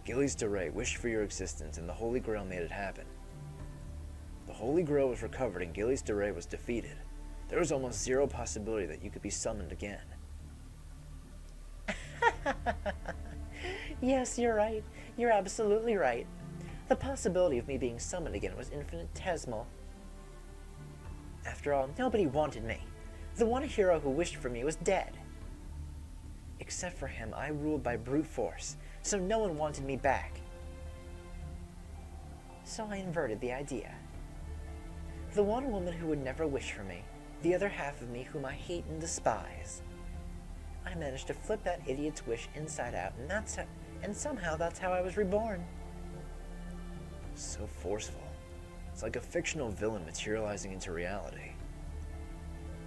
Gilles de Rais wished for your existence, and the Holy Grail made it happen. The Holy Grail was recovered and Gilles de Rais was defeated. There was almost zero possibility that you could be summoned again. Yes, you're right. You're absolutely right. The possibility of me being summoned again was infinitesimal. After all, nobody wanted me. The one hero who wished for me was dead. Except for him, I ruled by brute force, so no one wanted me back. So I inverted the idea. The one woman who would never wish for me, the other half of me whom I hate and despise. I managed to flip that idiot's wish inside out, and somehow that's how I was reborn. So forceful. It's like a fictional villain materializing into reality.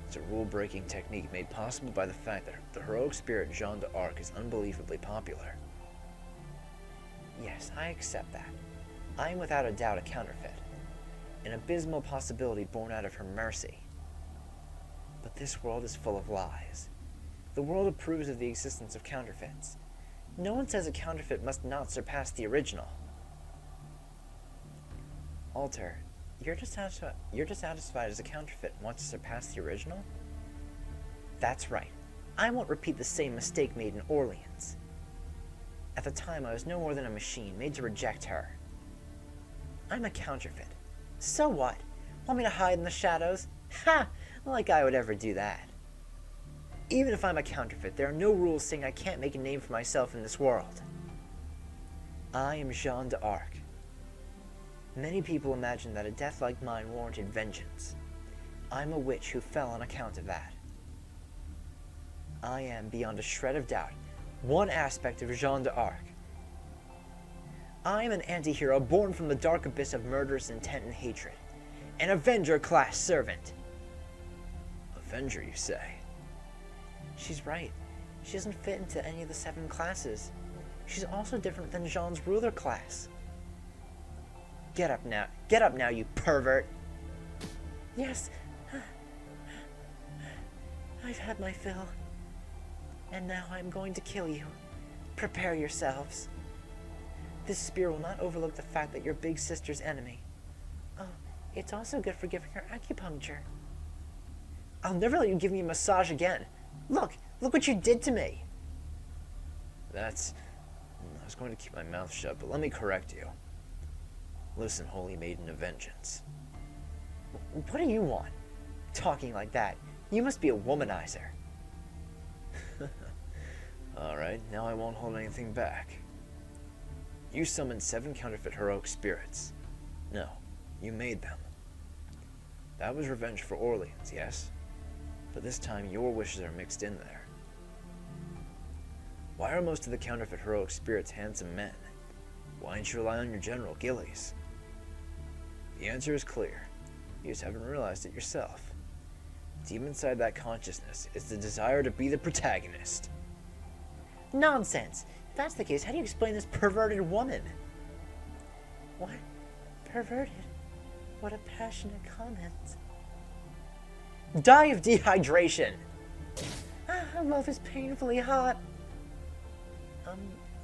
It's a rule-breaking technique made possible by the fact that the heroic spirit Jeanne d'Arc is unbelievably popular. Yes, I accept that. I am without a doubt a counterfeit. An abysmal possibility born out of her mercy. But this world is full of lies. The world approves of the existence of counterfeits. No one says a counterfeit must not surpass the original. Alter, you're dissatisfied as a counterfeit and want to surpass the original? That's right. I won't repeat the same mistake made in Orleans. At the time, I was no more than a machine made to reject her. I'm a counterfeit. So what? Want me to hide in the shadows? Ha! Like I would ever do that. Even if I'm a counterfeit, there are no rules saying I can't make a name for myself in this world. I am Jeanne d'Arc. Many people imagine that a death like mine warranted vengeance. I'm a witch who fell on account of that. I am, beyond a shred of doubt, one aspect of Jeanne d'Arc. I am an anti-hero born from the dark abyss of murderous intent and hatred. An Avenger-class servant. Avenger, you say? She's right. She doesn't fit into any of the 7 classes. She's also different than Jean's ruler class. Get up now. Get up now, you pervert. Yes. I've had my fill. And now I'm going to kill you. Prepare yourselves. This spear will not overlook the fact that you're Big Sister's enemy. Oh, it's also good for giving her acupuncture. I'll never let you give me a massage again. Look what you did to me. I was going to keep my mouth shut, but let me correct you. Listen, Holy Maiden of Vengeance. What do you want? Talking like that. You must be a womanizer. Alright, now I won't hold anything back. You summoned 7 counterfeit heroic spirits. No, you made them. That was revenge for Orleans, yes? But this time your wishes are mixed in there. Why are most of the counterfeit heroic spirits handsome men? Why didn't you rely on your general, Gilles? The answer is clear. You just haven't realized it yourself. Deep inside that consciousness is the desire to be the protagonist. Nonsense! If that's the case, how do you explain this perverted woman? What? Perverted? What a passionate comment. Die of dehydration! Love is painfully hot.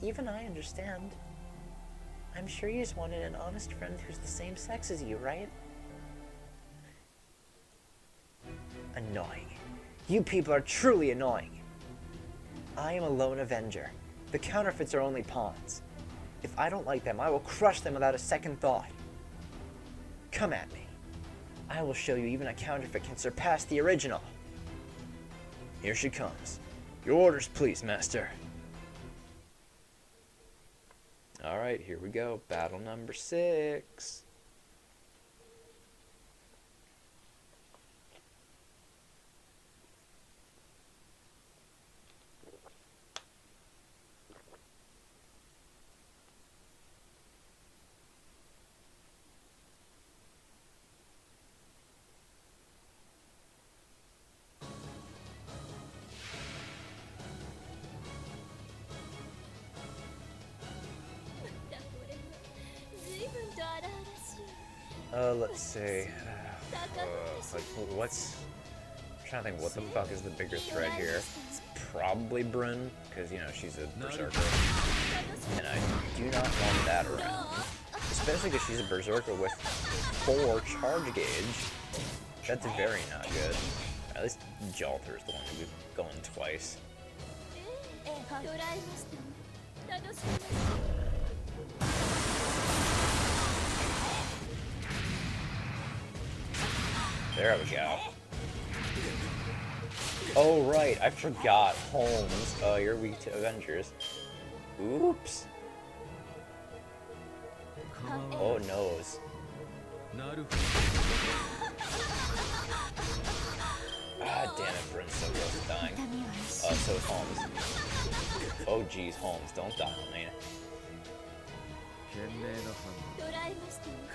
Even I understand. I'm sure you just wanted an honest friend who's the same sex as you, right? Annoying. You people are truly annoying. I am a lone avenger. The counterfeits are only pawns. If I don't like them, I will crush them without a second thought. Come at me. I will show you even a counterfeit can surpass the original. Here she comes. Your orders, please, Master. Alright, here we go. Battle number 6. Let's see. Like, what's... I'm trying to think what the fuck is the bigger threat here. It's probably Bryn, because, you know, she's a berserker. And I do not want that around. Especially because she's a berserker with 4 charge gauge. That's very not good. At least Jalter is the one who's going twice. 捉えました楽しみます There we go. Oh, right. I forgot. Holmes. Oh, you're weak to Avengers. Oops. Oh, nose. なるほ Ah, damn it. Bryn's so close to dying. So is Holmes. Oh, geez, Holmes. Don't die on me. ど賢明な判捉えました断空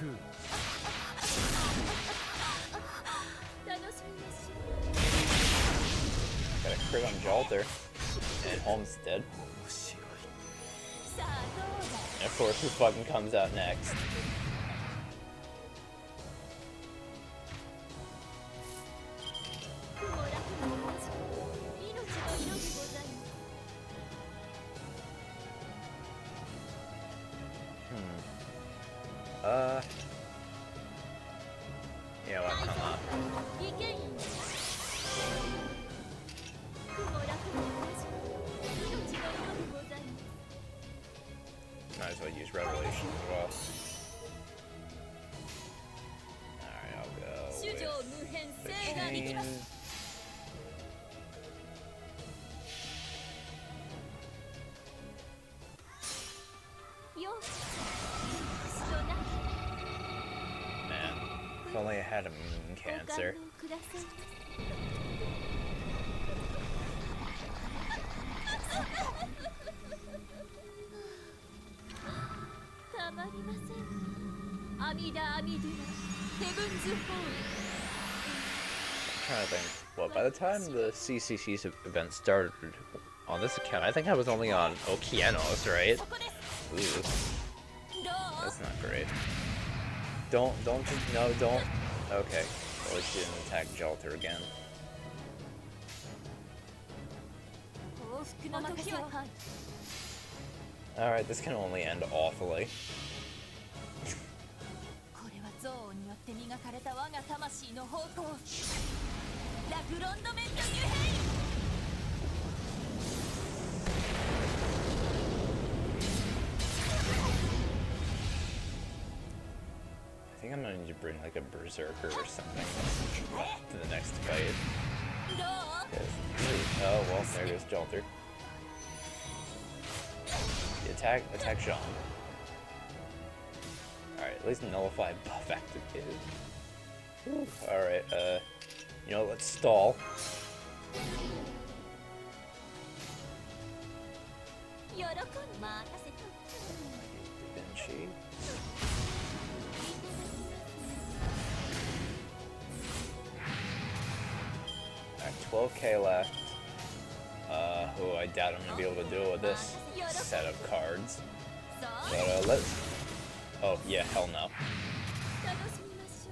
楽しみましょ Got a crit on Jalter. And Holmes is dead. 面白い うさあどうだ And of course, who fucking comes out next? 苦も楽も同じ命の色でございます You know what? Come on. 意見員苦も楽も同じ命の色でございます Might as well use Revelation as well. Alright, I'll go 主 with 情無変 the 性がいきま chain. すよしとな Man, if only I had a moon ご感 cancer. 動くださいたまりませんアミダ・アミドゥラヘブンズ・ホール I'm trying to think. Well, by the time the CCC's event started on this account, I think I was only on Okeanos, right? そこです Ooh, どう that's not great. Don't, no, don't. Okay. At least she didn't attack Jalter again. 幸福の時を Alright, this can only end awfully. これは憎悪によって磨かれた我が魂の方向ラグロンドメント・ニュヘイ I think I'm gonna need to bring like a berserker or something to the next fight. どう Oh well, there goes Jalter. Attack Jean. Alright, at least nullify buff activated. Alright, you know, let's stall. 喜んで任せた Vinci. Alright, 12k left. Who I doubt I'm gonna be able to deal with this set of cards. そう But let's. Oh yeah, hell no. 楽しみましょ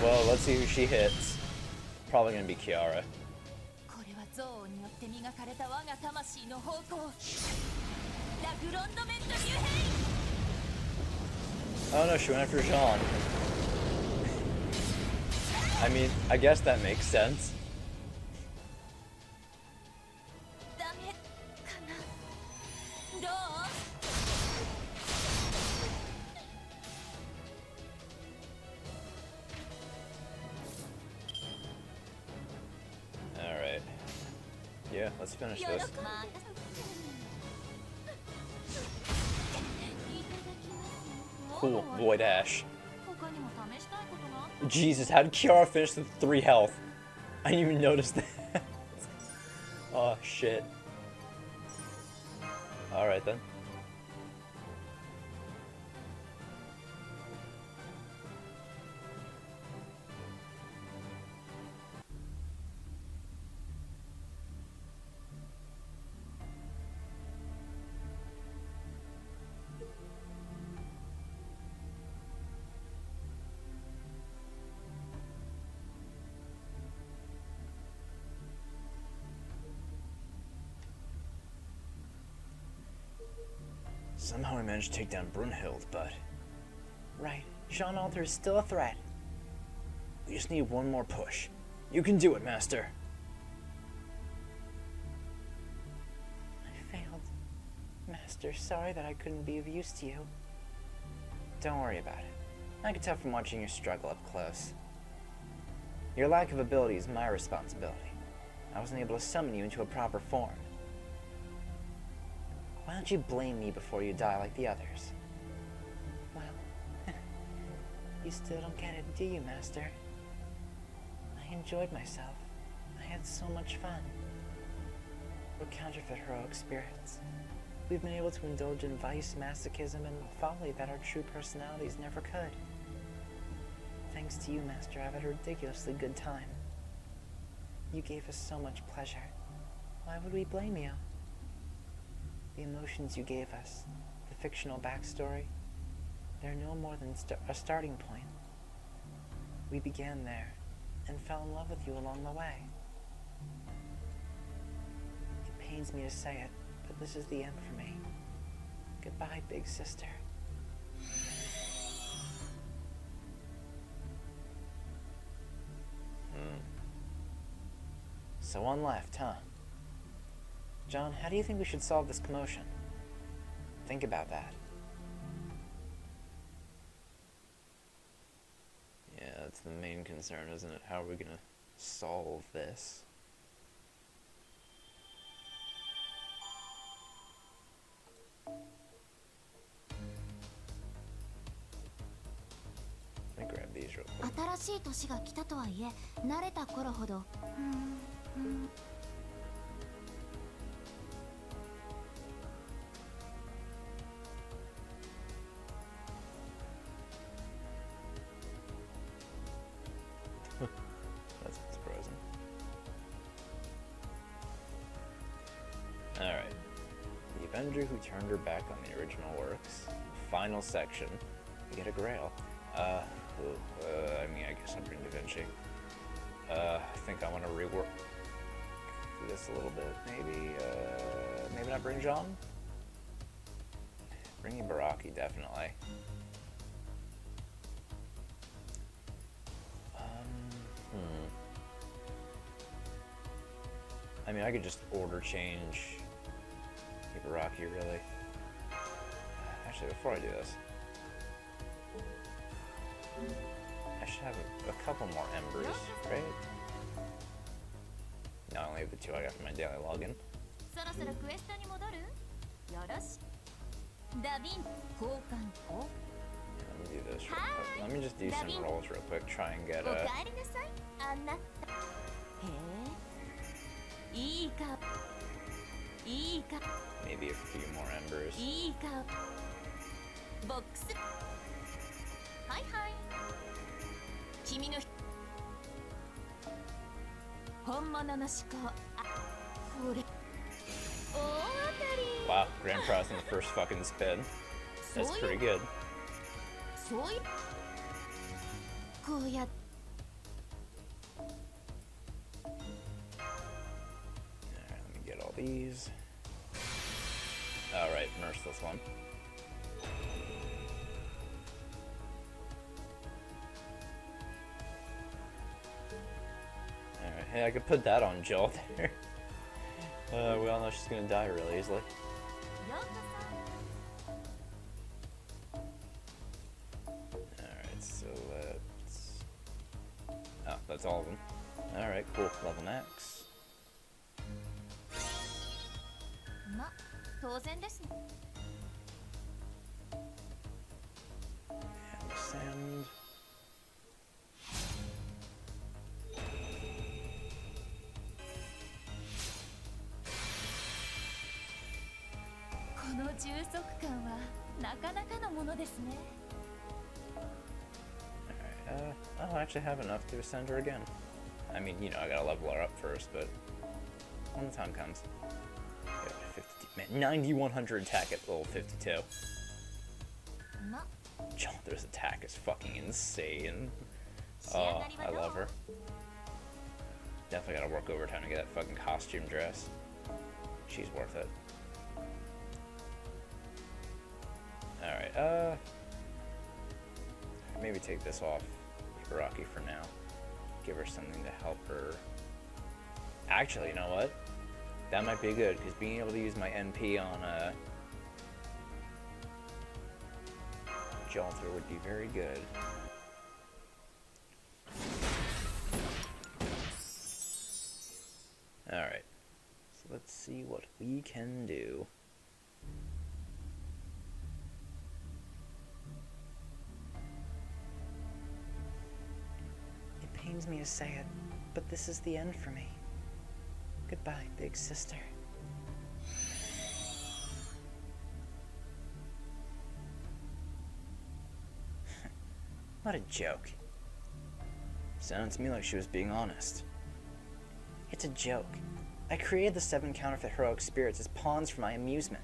う Well, let's see who she hits. Probably gonna be Kiara. これは憎悪によって磨かれた我が魂の方向ラグロンドメント・ニュヘイ Oh no, she went after Jean. I mean, I guess that makes sense. ダメかなどう Alright. Yeah, let's finish 喜んで this. いただきます Cool, Void Ash. 他にも試したいことが Jesus, how did Kiara finish with 3 health? I didn't even notice that. Oh shit. Alright then. Somehow I managed to take down Brunhild, but Right. Jean Alter is still a threat. we just need one more push. You can do it, Master. I failed. Master, sorry that I couldn't be of use to you. Don't worry about it. I could tell from watching your struggle up close. Your lack of ability is my responsibility. I wasn't able to summon you into a proper form. Why don't you blame me before you die like the others? Well, you still don't get it, do you, Master? I enjoyed myself. I had so much fun. We're counterfeit heroic spirits. We've been able to indulge in vice, masochism, and folly that our true personalities never could. Thanks to you, Master, I've had a ridiculously good time. You gave us so much pleasure. Why would we blame you? The emotions you gave us, the fictional backstory, they're no more than a starting point. We began there and fell in love with you along the way. It pains me to say it, but this is the end for me. Goodbye, big sister. So one left, huh? John, how do you think we should solve this commotion? Think about that. Yeah, that's the main concern, isn't it? How are we gonna solve this? Let me grab these real quick. 新しい年が来たとはいえ慣れた頃ほどThat's surprising. Alright. The Avenger who turned her back on the original works. Final section. We get a grail. I mean, I guess I'll bring Da Vinci. I think I want to rework this a little bit, maybe. Maybe not bring Jean? Bringing Baraki, definitely. I mean, I could just order change Ibaraki, really. Actually, before I do this, I should have a couple more embers, right? No, I only have the 2 I got from my daily login. そろそろクエストに戻るよろしダヴィン交換を Let me do this real quick. Let me just do some rolls real quick, try and get お a... かえりなさいあなたへえいいかいいか maybe a few more embers. いいかボックスはいはい君の本物の思考あこれ大当たり Wow, Grand Cross in the first fucking spin. That's pretty good. そういうこうやっ Alright, let me get all these. Alright, merciless one. Alright, hey, I could put that on Jill there. We all know she's gonna die really easily. ようこ Alright, so let's... Oh, that's all of them. Alright, cool. Level max. そま当然ですね And sand. この充足感はなかなかのものですね Alright, I'll actually have enough to ascend her again. I mean, you know, I gotta level her up first, but when the time comes. Yeah, 52, man, 9100 attack at level 52. ま Chandler's attack is fucking insane. 仕上 Oh, がりは I どう love her. Definitely gotta work overtime to get that fucking costume dress. She's worth it. Alright, maybe take this off Ibaraki for now. Give her something to help her. Actually, you know what? That might be good, because being able to use my NP on Jolter would be very good. Alright, so let's see what we can do. It pains me to say it, but this is the end for me. Goodbye, big sister. What a joke. Sounds to me like she was being honest. It's a joke. I created the 7 counterfeit heroic spirits as pawns for my amusement.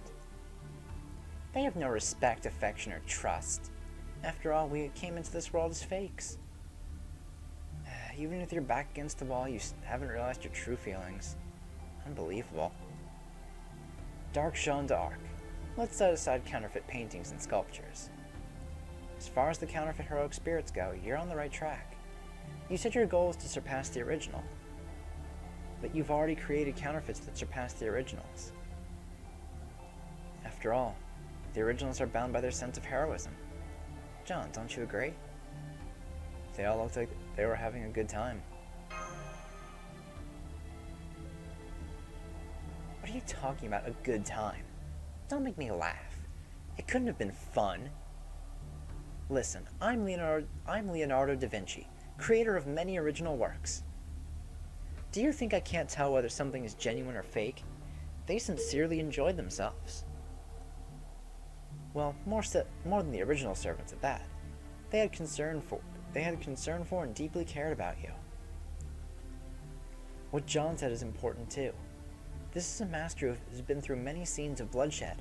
They have no respect, affection, or trust. After all, we came into this world as fakes. Even with your back against the wall, you haven't realized your true feelings. Unbelievable. Dark Jeanne d'Arc. Let's set aside counterfeit paintings and sculptures. As far as the counterfeit heroic spirits go, you're on the right track. You said your goal is to surpass the original. But you've already created counterfeits that surpass the originals. After all, the originals are bound by their sense of heroism. John, don't you agree? They all looked like they were having a good time. What are you talking about, a good time? Don't make me laugh. It couldn't have been fun. Listen, I'm Leonardo da Vinci, creator of many original works. Do you think I can't tell whether something is genuine or fake? They sincerely enjoyed themselves. Well, more than the original servants at that. They had concern for and deeply cared about you. What John said is important too. This is a master who has been through many scenes of bloodshed.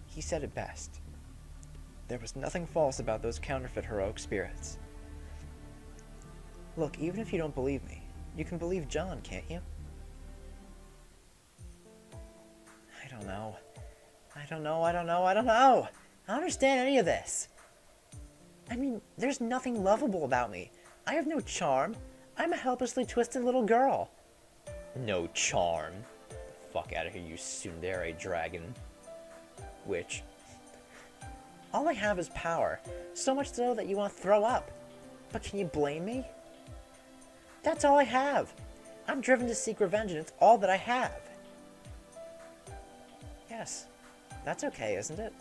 He said it best. There was nothing false about those counterfeit heroic spirits. Look, even if you don't believe me, you can believe John, can't you? I don't know. I don't understand any of this. I mean, there's nothing lovable about me. I have no charm. I'm a helplessly twisted little girl. No charm. Fuck out of here, you tsundere dragon. Witch. All I have is power, so much so that you want to throw up. But can you blame me? That's all I have. I'm driven to seek revenge, and it's all that I have. Yes, that's okay, isn't it?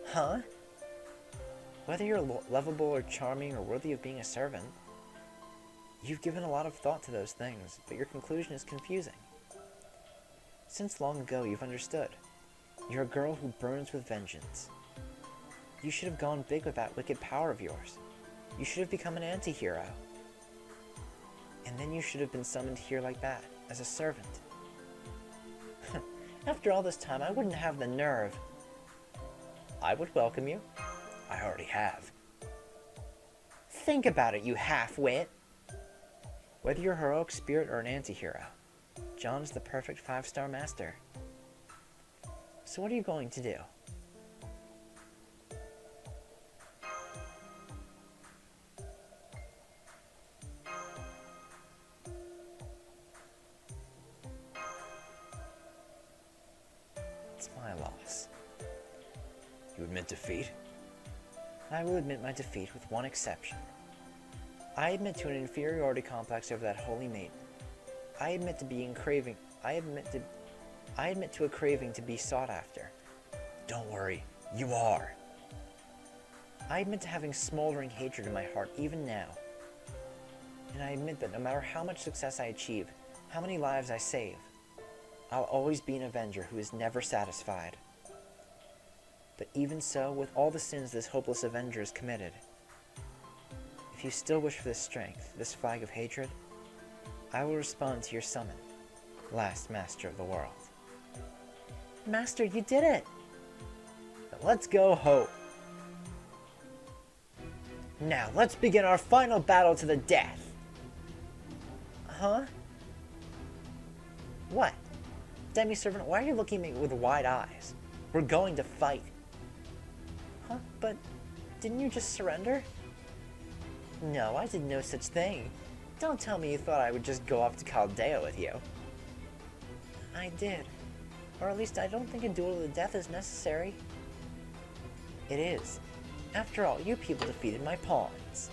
Huh? Whether you're lovable or charming or worthy of being a servant, you've given a lot of thought to those things, but your conclusion is confusing. Since long ago, you've understood. You're a girl who burns with vengeance. You should have gone big with that wicked power of yours. You should have become an anti-hero. And then you should have been summoned here like that, as a servant. After all this time, I wouldn't have the nerve. I would welcome you. I already have. Think about it, you half-wit. Whether you're a heroic spirit or an anti-hero, John is the perfect 5-star master. So what are you going to do? It's my loss. You admit defeat? I will admit my defeat with one exception. I admit to an inferiority complex over that holy maiden. I admit to a craving to be sought after. Don't worry, you are. I admit to having smoldering hatred in my heart even now. And I admit that no matter how much success I achieve, how many lives I save, I'll always be an avenger who is never satisfied. But even so, with all the sins this hopeless avenger has committed, if you still wish for this strength, this flag of hatred, I will respond to your summon, last master of the world. Master, you did it! Let's go hope. Now, let's begin our final battle to the death. Huh? What? Demi-servant, why are you looking at me with wide eyes? We're going to fight. Huh? But didn't you just surrender? No, I did no such thing. Don't tell me you thought I would just go off to Chaldea with you. I did. Or at least I don't think a duel to the death is necessary. It is. After all, you people defeated my pawns.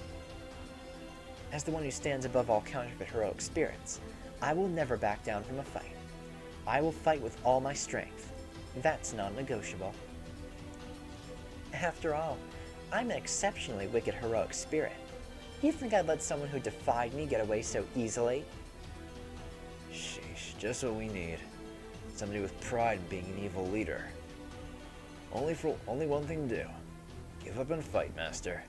As the one who stands above all counterfeit heroic spirits, I will never back down from a fight. I will fight with all my strength. That's non-negotiable. After all, I'm an exceptionally wicked heroic spirit. You think I'd let someone who defied me get away so easily? Sheesh, just what we need. Somebody with pride in being an evil leader. Only one thing to do. Give up and fight, Master.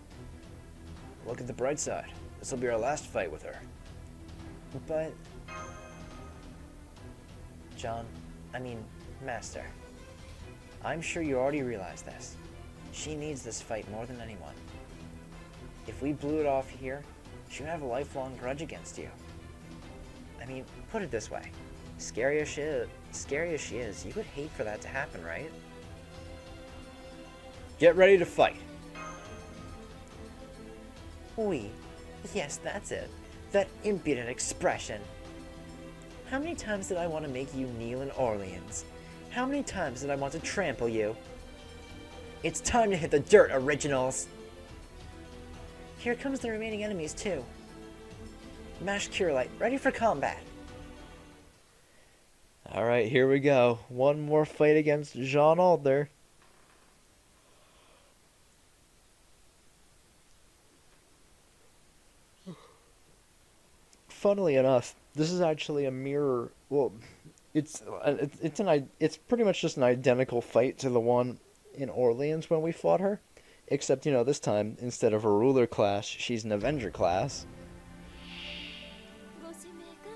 Look at the bright side. This will be our last fight with her. But... Master. I'm sure you already realize this. She needs this fight more than anyone. If we blew it off here, she would have a lifelong grudge against you. Put it this way. Scary as she is, you would hate for that to happen, right? Get ready to fight. Oui. Yes, that's it. That impudent expression. How many times did I want to make you kneel in Orleans? How many times did I want to trample you? It's time to hit the dirt, originals! Here comes the remaining enemies, too. Mash Curelight, ready for combat. Alright, here we go. One more fight against Jean Alder. Funnily enough, this is actually a mirror. Well, it's pretty much just an identical fight to the one in Orleans when we fought her, except this time instead of a ruler class, she's an Avenger class,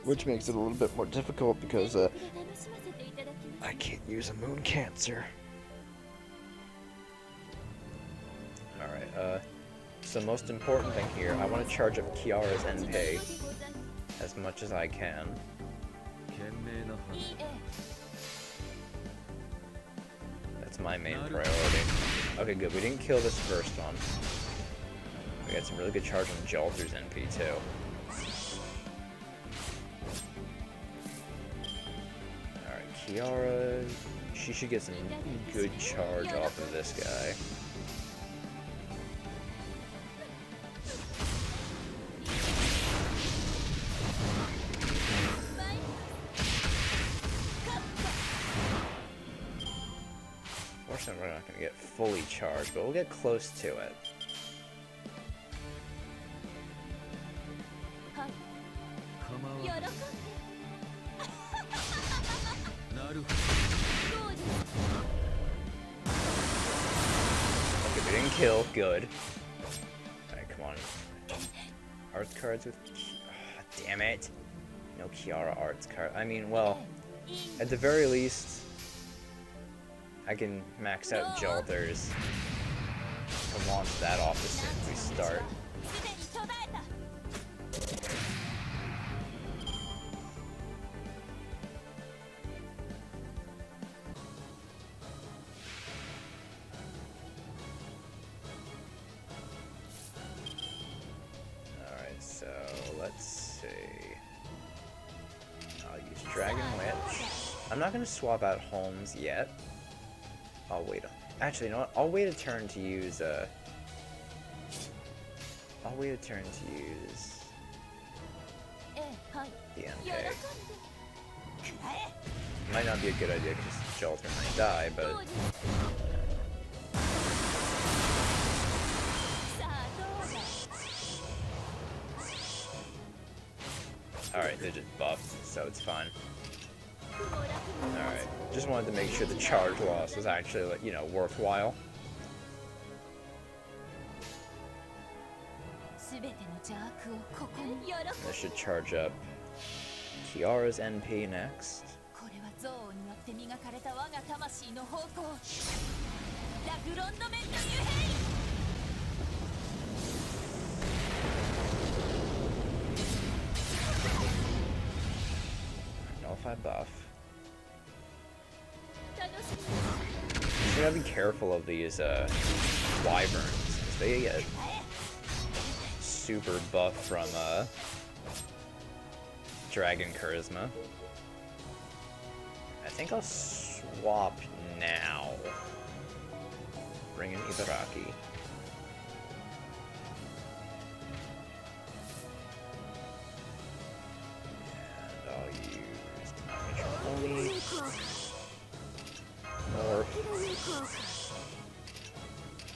which makes it a little bit more difficult because I can't use a Moon Cancer. Alright, so most important thing here, I want to charge up Kiara's NP as much as I can. That's my main priority. Okay, good. We didn't kill this first one. We got some really good charge on Jalter's NP too. Alright, Kiara, she should get some good charge off of this guy. We're not going to get fully charged, but we'll get close to it. Okay, we didn't kill. Good. Alright, come on. Arts cards with... Oh, damn it. No Kiara arts card. Well, at the very least... I can max out Jalters and launch that off as soon as we start. Alright, so let's see. I'll use Dragon Witch. I'm not going to swap out Holmes yet. I'll wait. Actually, you know what? I'll wait a turn to use. I'll wait a turn to use the NK. Might not be a good idea because Jalter might die, but. Alright, they just buffed, so it's fine. Alright, just wanted to make sure the charge loss was actually, worthwhile. This should charge up Kiara's NP next. Nullify buff. You gotta be careful of these wyverns, 'cause they get super buff from Dragon Charisma. I think I'll swap now. Bring in Ibaraki. And I'll use Holy. Morph.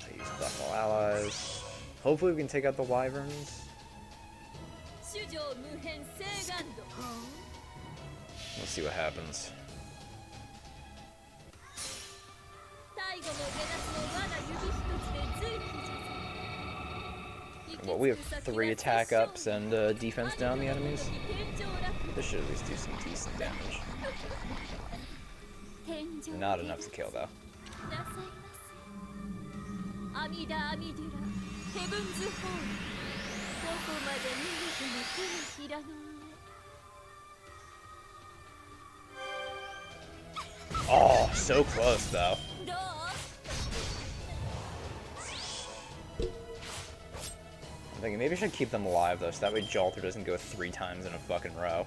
I use Buffalo Allies. Hopefully we can take out the wyverns. 主女無変聖願度 Let's see what happens. 最後の下脱の我が指一つで随記述 Well, we have 3 attack ups and defense down the enemies. This should at least do some decent damage. 天井 Not enough to kill though. なさいませ阿弥陀阿弥陀ラヘブンズホールどこまで逃げても手のひらの上 Oh, so close though. どう I'm thinking maybe I should keep them alive though, so that way Jalter doesn't go 3 times in a fucking row.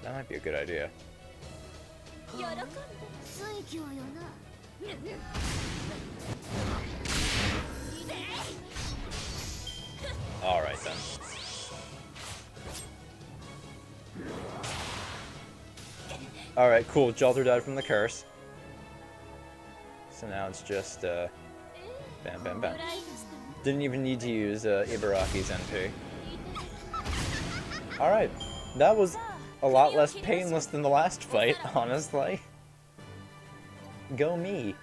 That might be a good idea. 喜んで水教よな Alright then. Alright, cool. Jalter died from the curse. So now it's just, bam, bam, bam. Didn't even need to use Ibaraki's NP. Alright, that was a lot less painless than the last fight, honestly. Go me.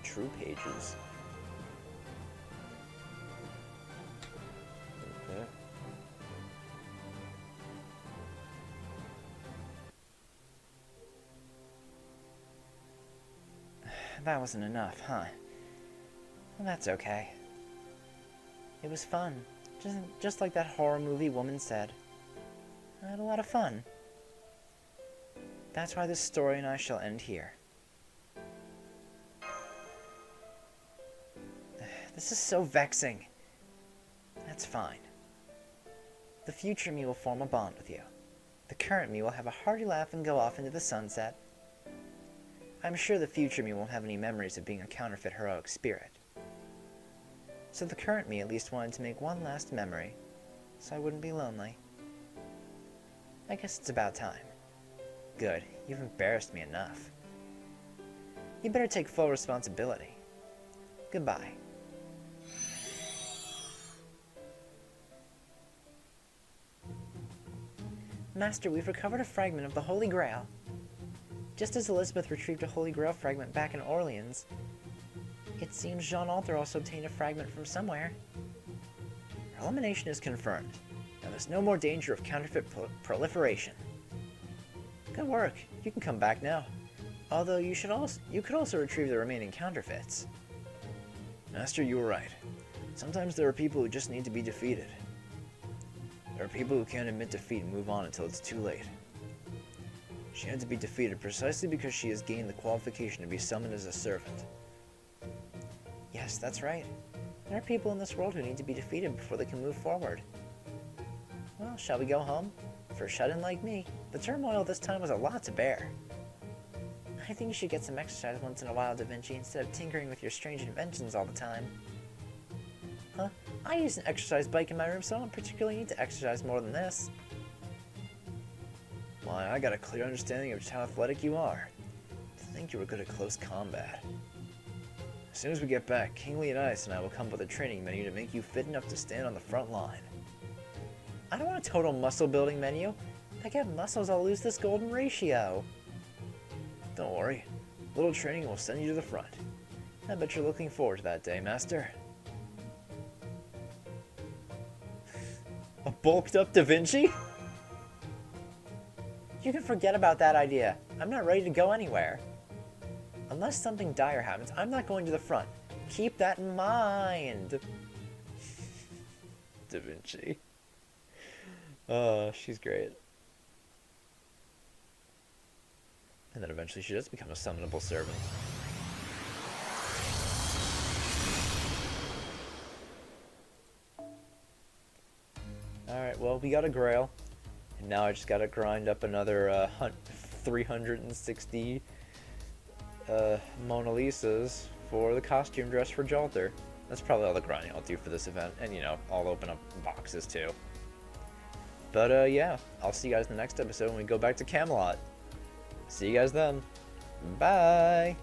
True pages. Okay. That wasn't enough, huh? Well, that's okay. It was fun. Just like that horror movie woman said. I had a lot of fun. That's why this story and I shall end here. This is so vexing. That's fine. The future me will form a bond with you. The current me will have a hearty laugh and go off into the sunset. I'm sure the future me won't have any memories of being a counterfeit heroic spirit. So the current me at least wanted to make one last memory, so I wouldn't be lonely. I guess it's about time. Good, you've embarrassed me enough. You better take full responsibility. Goodbye. Master, we've recovered a fragment of the Holy Grail. Just as Elizabeth retrieved a Holy Grail fragment back in Orleans, it seems Jean Alter also obtained a fragment from somewhere. Our elimination is confirmed. Now there's no more danger of counterfeit proliferation. Good work. You can come back now. Although you could also retrieve the remaining counterfeits. Master, you were right. Sometimes there are people who just need to be defeated. There are people who can't admit defeat and move on until it's too late. She had to be defeated precisely because she has gained the qualification to be summoned as a servant. Yes, that's right. There are people in this world who need to be defeated before they can move forward. Well, shall we go home? For a shut-in like me, the turmoil this time was a lot to bear. I think you should get some exercise once in a while, Da Vinci, instead of tinkering with your strange inventions all the time. Huh? I use an exercise bike in my room, so I don't particularly need to exercise more than this. Why, I got a clear understanding of just how athletic you are. To think you were good at close combat. As soon as we get back, Kingly and Ice and I will come up with a training menu to make you fit enough to stand on the front line. I don't want a total muscle building menu. If I get muscles, I'll lose this golden ratio. Don't worry. A little training will send you to the front. I bet you're looking forward to that day, Master. A bulked up Da Vinci? You can forget about that idea. I'm not ready to go anywhere. Unless something dire happens, I'm not going to the front. Keep that in mind. Da Vinci. Oh, she's great. And then eventually she does become a summonable servant. Alright, well, we got a Grail. And now I just gotta grind up another 360 Mona Lisas for the costume dress for Jalter. That's probably all the grinding I'll do for this event. And, you know, I'll open up boxes too. But, yeah, I'll see you guys in the next episode when we go back to Camelot. See you guys then. Bye!